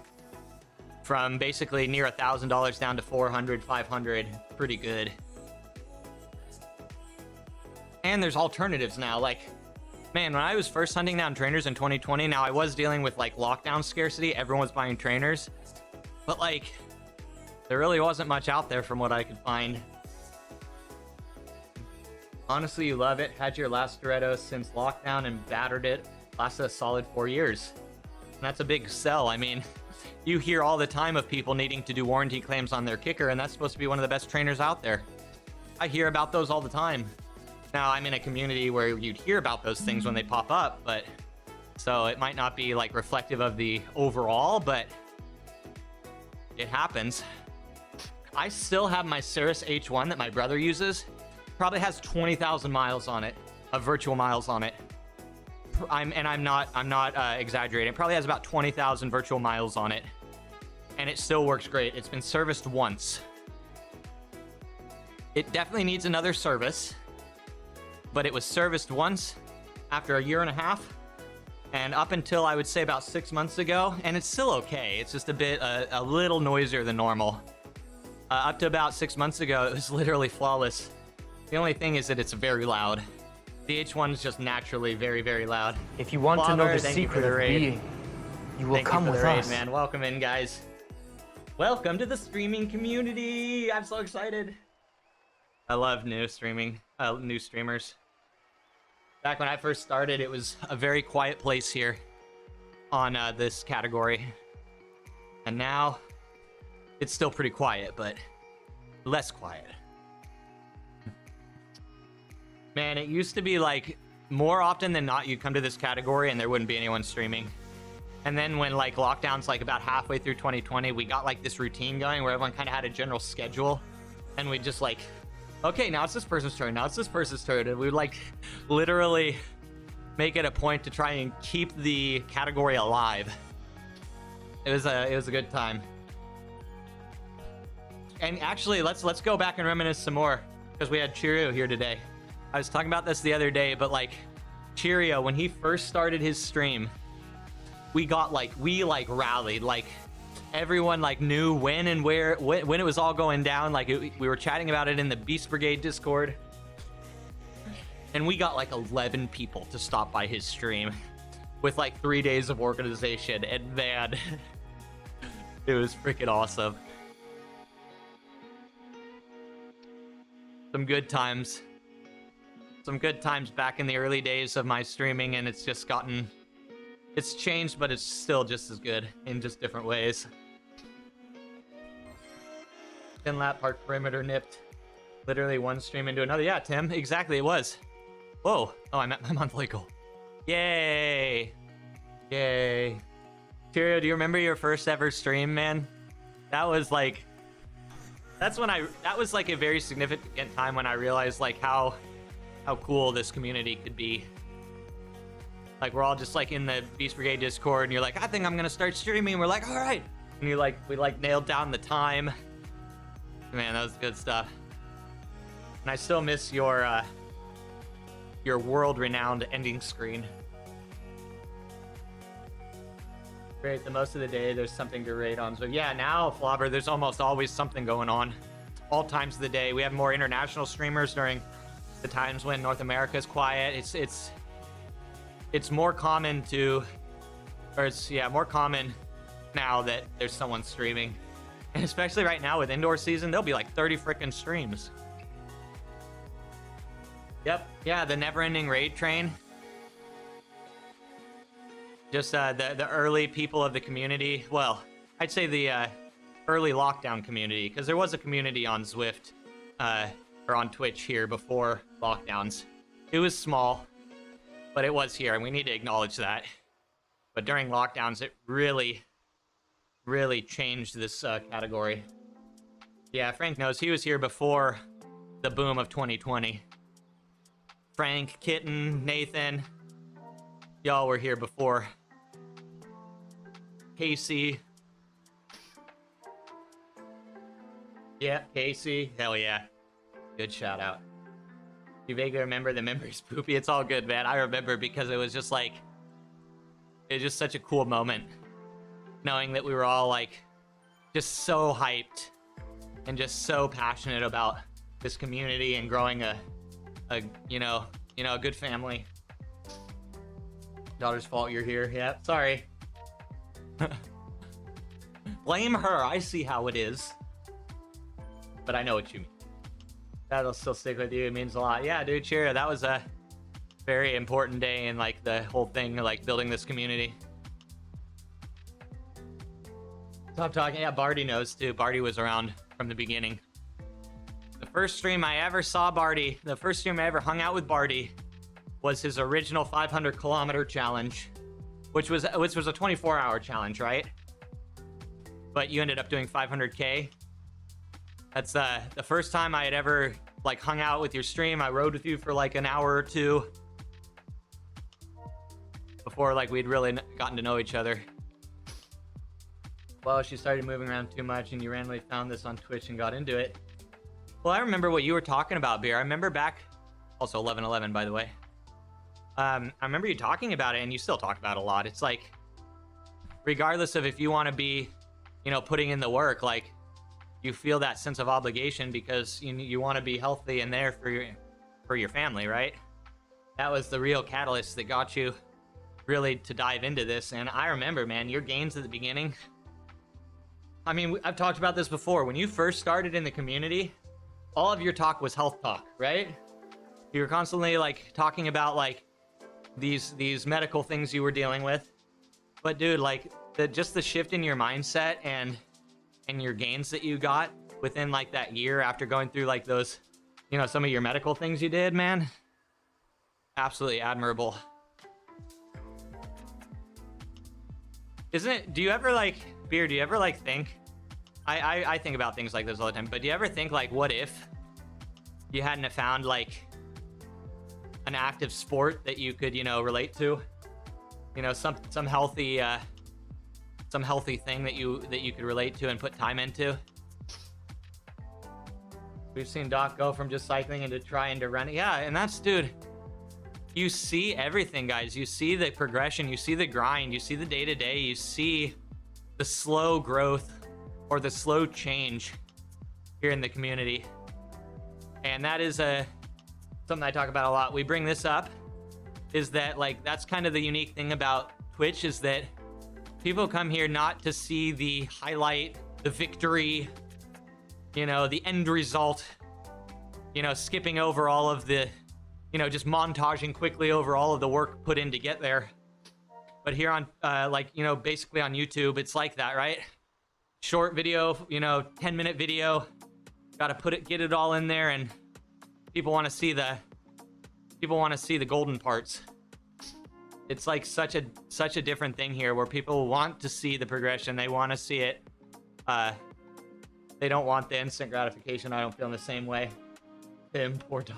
from basically near $1,000 down to $400, $500. Pretty good. And there's alternatives now. Like, man, when I was first hunting down trainers in 2020, now I was dealing with like lockdown scarcity. Everyone was buying trainers. But like, there really wasn't much out there from what I could find. Honestly, you love it. Had your last Duretto since lockdown and battered it. Lasted a solid 4 years. And that's a big sell. I mean, you hear all the time of people needing to do warranty claims on their Kicker, and that's supposed to be one of the best trainers out there. I hear about those all the time. Now, I'm in a community where you'd hear about those things when they pop up, but so it might not be like reflective of the overall, but it happens. I still have my Cirrus H1 that my brother uses. Probably has 20,000 miles on it, of virtual miles on it. I'm not exaggerating. It probably has about 20,000 virtual miles on it, and it still works great. It's been serviced once. It definitely needs another service, but it was serviced once after a year and a half, and up until I would say about 6 months ago, and it's still okay. It's just a little noisier than normal. Up to about 6 months ago, it was literally flawless. The only thing is that it's very loud. The H1 is just naturally very, very loud. If you want to know the thank you for secret the of raid. being, you will Thank come you for with the raid, us. man. Welcome in, guys. Welcome to the streaming community. I'm so excited. I love new streamers. Back when I first started, it was a very quiet place here on this category. And now, it's still pretty quiet, but less quiet. Man, it used to be like more often than not you'd come to this category and there wouldn't be anyone streaming. And then when like lockdowns, like about halfway through 2020, we got like this routine going where everyone kind of had a general schedule, and we just like, okay, now it's this person's turn, now it's this person's turn, and we would like literally make it a point to try and keep the category alive. It was a good time. And actually, let's go back and reminisce some more, because we had Cheerio here today. I was talking about this the other day, but like Cheerio, when he first started his stream, we rallied, like everyone like knew when and where, when it was all going down. Like we were chatting about it in the Beast Brigade Discord, and we got like 11 people to stop by his stream with like 3 days of organization, and man, it was freaking awesome. Some good times back in the early days of my streaming, and it's changed, but it's still just as good in just different ways. 10 lap park perimeter nipped. Literally one stream into another. Yeah, Tim, exactly, it was. Whoa. Oh, I met my monthly goal. Yay. Yay. Cheerio, do you remember your first ever stream, man? That was like a very significant time when I realized like how cool this community could be. Like we're all just like in the Beast Brigade Discord, and you're like, I think I'm gonna start streaming, and we're like, all right, and we nailed down the time. Man, that was good stuff. And I still miss your world-renowned ending screen. Great, the most of the day there's something to rate on. So yeah, now Flobber, there's almost always something going on all times of the day. We have more international streamers during the times when North America is quiet. It's more common more common now that there's someone streaming, and especially right now with indoor season, there'll be like 30 freaking streams. Yep, yeah, the never-ending raid train. Just the early people of the community. Well, I'd say the early lockdown community, because there was a community on Zwift or on Twitch here before lockdowns. It was small, but it was here, and we need to acknowledge that. But during lockdowns, it really changed this category. Yeah, Frank knows. He was here before the boom of 2020. Frank, Kitten, Nathan, y'all were here before. Casey. Yeah, Casey. Hell yeah. Good shout out. You vaguely remember the memories, Poopy? It's all good, man. I remember because it was just like, it was just such a cool moment. Knowing that we were all like, just so hyped and just so passionate about this community and growing a good family. Daughter's fault you're here. Yeah, sorry. Blame her. I see how it is. But I know what you mean. That'll still stick with you. It means a lot. Yeah, dude, cheerio. That was a very important day in like the whole thing, like building this community. Stop talking. Yeah, Barty knows too. Barty was around from the beginning. The first stream I ever saw Barty, the first stream I ever hung out with Barty was his original 500 kilometer challenge, which was a 24-hour challenge, right? But you ended up doing 500K. That's the first time I had ever like hung out with your stream. I rode with you for like an hour or two before like we'd really gotten to know each other. Well, she started moving around too much and you randomly found this on Twitch and got into it. Well, I remember what you were talking about, Beer. I remember back, also 11/11 by the way. I remember you talking about it, and you still talk about it a lot. It's like, regardless of if you want to be, you know, putting in the work, like you feel that sense of obligation because you want to be healthy and there for your family, right? That was the real catalyst that got you really to dive into this. And I remember, man, your gains at the beginning. I mean, I've talked about this before. When you first started in the community, all of your talk was health talk, right? You were constantly like talking about like these medical things you were dealing with. But dude, like just the shift in your mindset and your gains that you got within like that year after going through like those, you know, some of your medical things you did, man. Absolutely admirable. Isn't it? Do you ever like, Beer, do you ever like think, I think about things like this all the time, but do you ever think like, what if you hadn't have found like an active sport that you could, you know, relate to, you know, some healthy thing that you could relate to and put time into? We've seen Doc go from just cycling into trying to run. Yeah, and that's, dude, you see everything, guys. You see the progression, you see the grind, you see the day-to-day, you see the slow growth or the slow change here in the community. And that is something I talk about a lot. We bring this up, is that like that's kind of the unique thing about Twitch, is that people come here not to see the highlight, the victory, you know, the end result, you know, skipping over all of the, you know, just montaging quickly over all of the work put in to get there. But here on like, you know, basically on YouTube, it's like that, right? Short video, you know, 10-minute video, got to get it all in there, and people want to see the golden parts. It's like such a different thing here, where people want to see the progression. They want to see it. They don't want the instant gratification. I don't feel in the same way. Him, poor dog.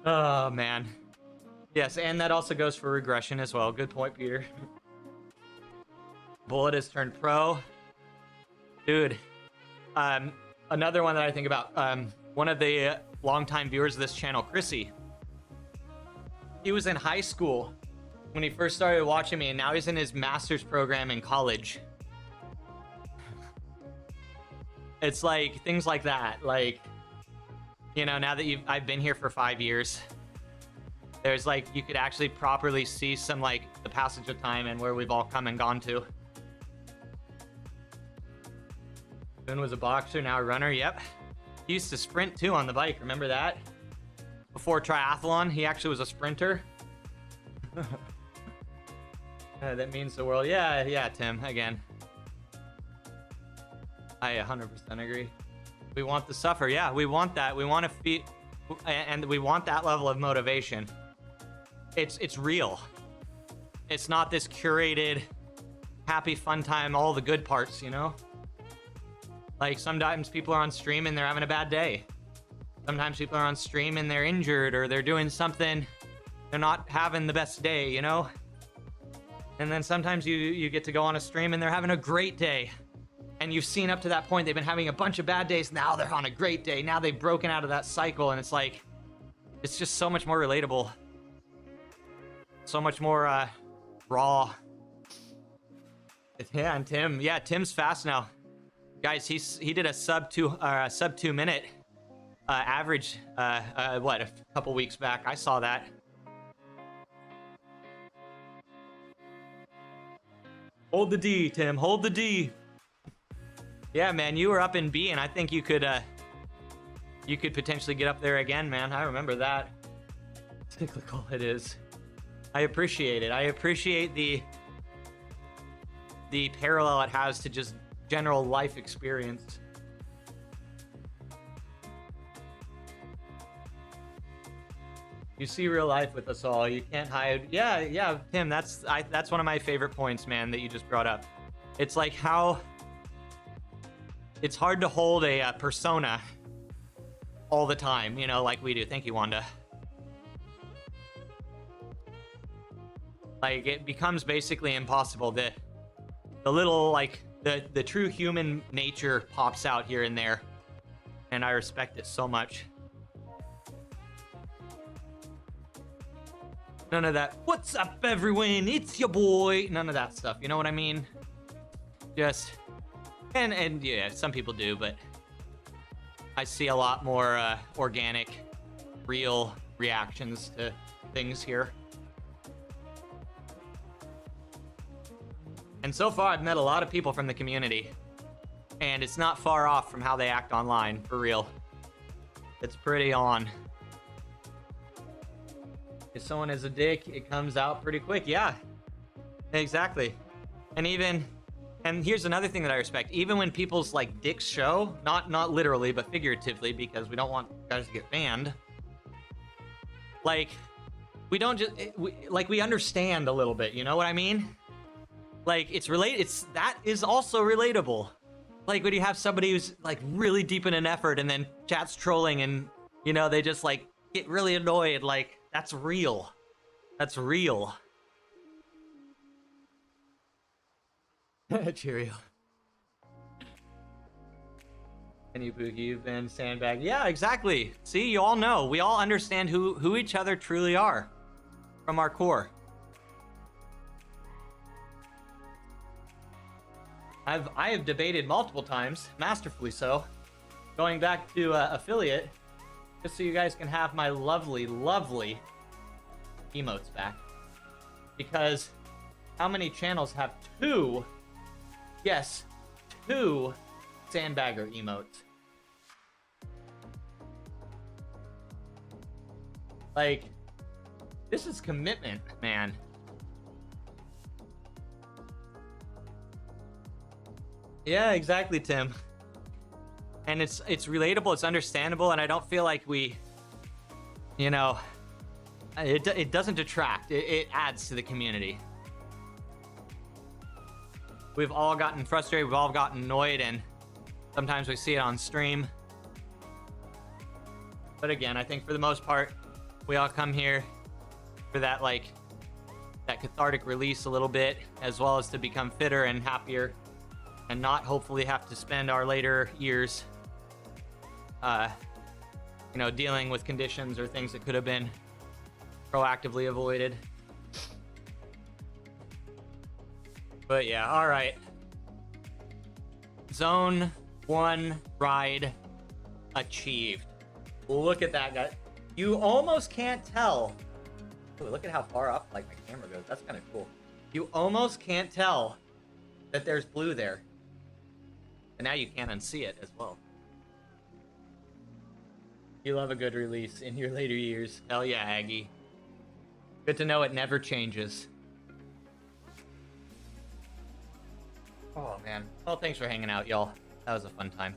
Oh man. Yes, and that also goes for regression as well. Good point, Peter. Bullet has turned pro. Dude, another one that I think about, one of the longtime viewers of this channel, Chrissy. He was in high school when he first started watching me, and now he's in his master's program in college. It's like things like that. Like, you know, now that I've been here for 5 years, there's like, you could actually properly see some like the passage of time and where we've all come and gone to. Boone was a boxer, now a runner. Yep. He used to sprint too on the bike. Remember that? Before triathlon, he actually was a sprinter. That means the world. Yeah, Tim, again. I 100% agree. We want the suffer. Yeah, we want that. We want to feel, and we want that level of motivation. It's real. It's not this curated, happy, fun time, all the good parts, you know? Like sometimes people are on stream and they're having a bad day. Sometimes people are on stream and they're injured or they're doing something. They're not having the best day, you know? And then sometimes you get to go on a stream and they're having a great day. And you've seen up to that point, they've been having a bunch of bad days. Now they're on a great day. Now they've broken out of that cycle. And it's like, it's just so much more relatable. So much more raw. Yeah, and Tim. Yeah, Tim's fast now. Guys, he did a sub 2 minute average, what, a couple weeks back. I saw that. Hold the D, Tim. Hold the D. Yeah, man, you were up in B, and I think you could potentially get up there again, man. I remember that. Cyclical it is. I appreciate it. I appreciate the parallel it has to just general life experience. You see real life with us all. You can't hide. Yeah, Tim, that's one of my favorite points, man, that you just brought up. It's like how it's hard to hold a persona all the time, you know, like we do. Thank you, Wanda. Like, it becomes basically impossible. The little, like, the true human nature pops out here and there, and I respect it so much. None of that, what's up, everyone? It's your boy. None of that stuff, you know what I mean? Just, and yeah, some people do, but I see a lot more organic, real reactions to things here. And so far, I've met a lot of people from the community, and it's not far off from how they act online, for real. It's pretty on. If someone is a dick, it comes out pretty quick. Yeah, exactly. And here's another thing that I respect. Even when people's like dicks show, not literally, but figuratively, because we don't want guys to get banned. Like, we don't just, we understand a little bit, you know what I mean? Like, that is also relatable. Like, when you have somebody who's like really deep in an effort and then chat's trolling and, you know, they just like get really annoyed, like, that's real. That's real. Cheerio. And you, Pookie, you've been sandbagged. Yeah, exactly. See, you all know. We all understand who each other truly are from our core. I have debated multiple times, masterfully so, going back to affiliate, just so you guys can have my lovely, lovely emotes back. Because how many channels have two, yes, two sandbagger emotes? Like, this is commitment, man. Yeah, exactly, Tim. And it's relatable, it's understandable, and I don't feel like we, you know, it doesn't detract, it adds to the community. We've all gotten frustrated, we've all gotten annoyed, and sometimes we see it on stream. But again, I think for the most part, we all come here for that, like, that cathartic release a little bit, as well as to become fitter and happier, and not hopefully have to spend our later years, you know, dealing with conditions or things that could have been proactively avoided. But yeah, all right. Zone 1 ride achieved. Look at that, guy. You almost can't tell. Ooh, look at how far up, like, my camera goes. That's kind of cool. You almost can't tell that there's blue there. And now you can't unsee it as well. You love a good release in your later years. Hell yeah, Aggie. Good to know it never changes. Oh, man. Well, thanks for hanging out, y'all. That was a fun time.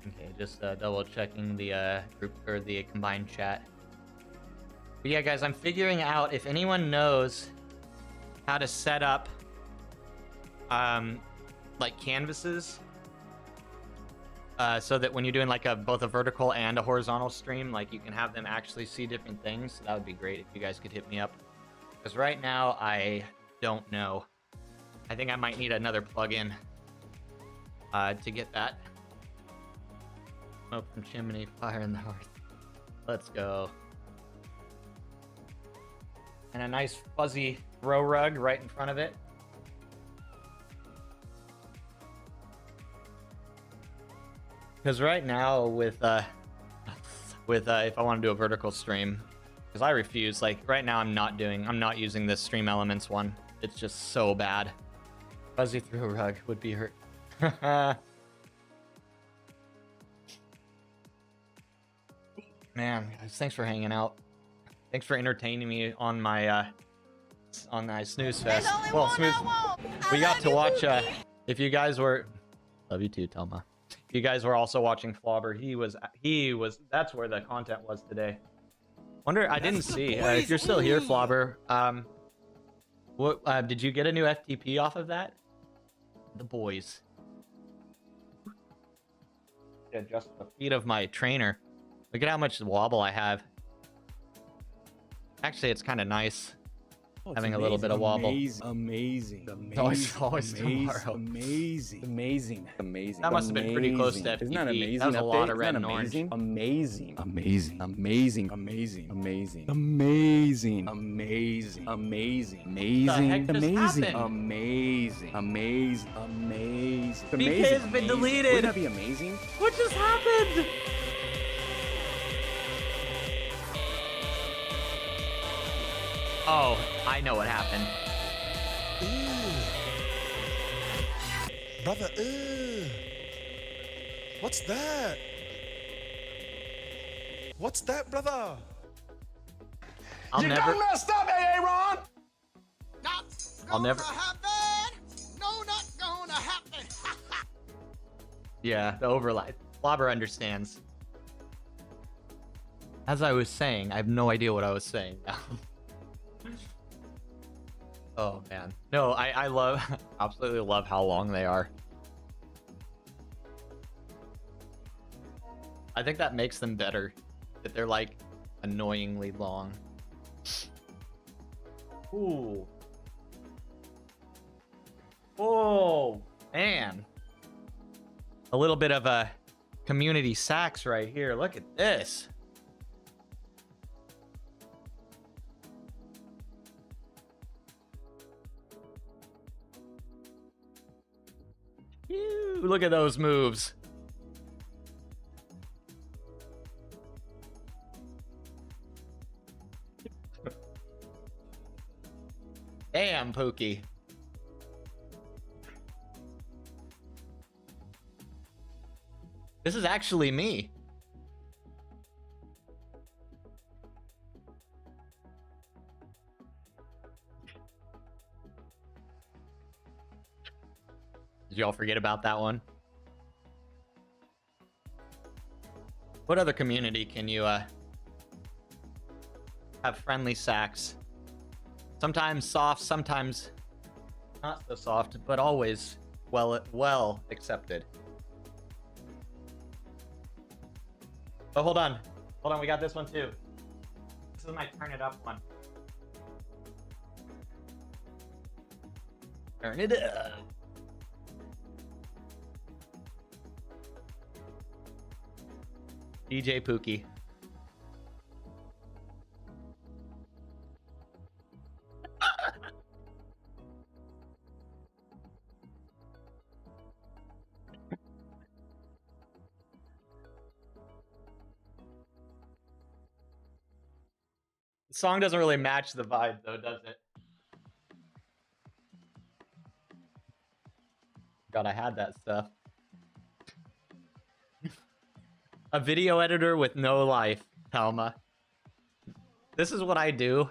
Okay, just double checking the group or the combined chat. But yeah, guys, I'm figuring out if anyone knows how to set up like canvases so that when you're doing like both a vertical and a horizontal stream, like you can have them actually see different things. That would be great if you guys could hit me up, because right now I don't know. I think I might need another plugin to get that. Smoke from chimney, fire in the hearth. Let's go. And a nice fuzzy throw rug right in front of it. Because right now with if I want to do a vertical stream, because I refuse, like right now I'm not using this Stream Elements one. It's just so bad. Fuzzy throw rug would be hurt. Man, guys, thanks for hanging out. Thanks for entertaining me on my snooze fest. Well, snooze. We got to watch. If you guys were, love you too, Telma. If you guys were also watching Flobber, he was. That's where the content was today. Wonder, I didn't see. If you're still here, Flobber, what did you get a new FTP off of that? the boys. Adjust the feet of my trainer. Look at how much wobble I have. Actually, it's kind of nice having a little bit of wobble. Amazing. Always tomorrow. Amazing. That must have been pretty close to FTP. Isn't that amazing? That was a lot of red Isn't and that orange. amazing? Amazing. Amazing. Amazing. Amazing. Amazing. Amazing. Amazing. Amazing. The heck just Amazing. happened? Amazing. Amazing. Amazing. BK has been deleted. Wouldn't that be amazing? What just happened? Oh, I know what happened. Brother, what's that? What's that, brother? I'll never. messed up, Aaron! I'll never. happen. No, not gonna happen. Yeah, the overlap. Slobber understands. As I was saying, I have no idea what I was saying now. Oh man, no, I love, absolutely love how long they are. I think that makes them better, that they're like annoyingly long. Ooh. Oh man, a little bit of a community sax right here. Look at this. Ew, look at those moves. Damn, Pookie. This is actually me. Did y'all forget about that one? What other community can you have friendly sacks? Sometimes soft, sometimes not so soft, but always well accepted. Oh, hold on, we got this one too. This is my turn it up one. Turn it up. DJ Pookie. The song doesn't really match the vibe though, does it? God, I had that stuff. A video editor with no life, Palma. This is what I do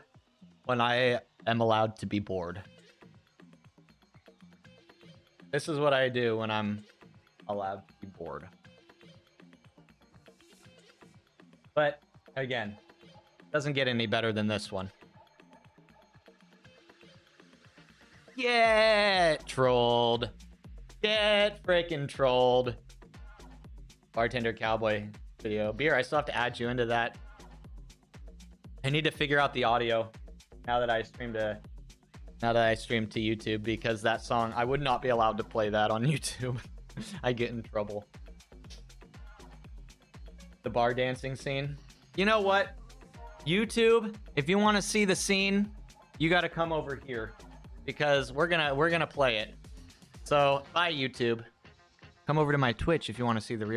when I am allowed to be bored. This is what I do when I'm allowed to be bored. But again, doesn't get any better than this one. Get trolled. Get freaking trolled. Bartender Cowboy video. Beer, I still have to add you into that. I need to figure out the audio now that I stream to YouTube, because that song, I would not be allowed to play that on YouTube. I get in trouble. The bar dancing scene. You know what? YouTube, if you want to see the scene, you got to come over here, because we're gonna play it. So bye YouTube. Come over to my Twitch if you want to see the real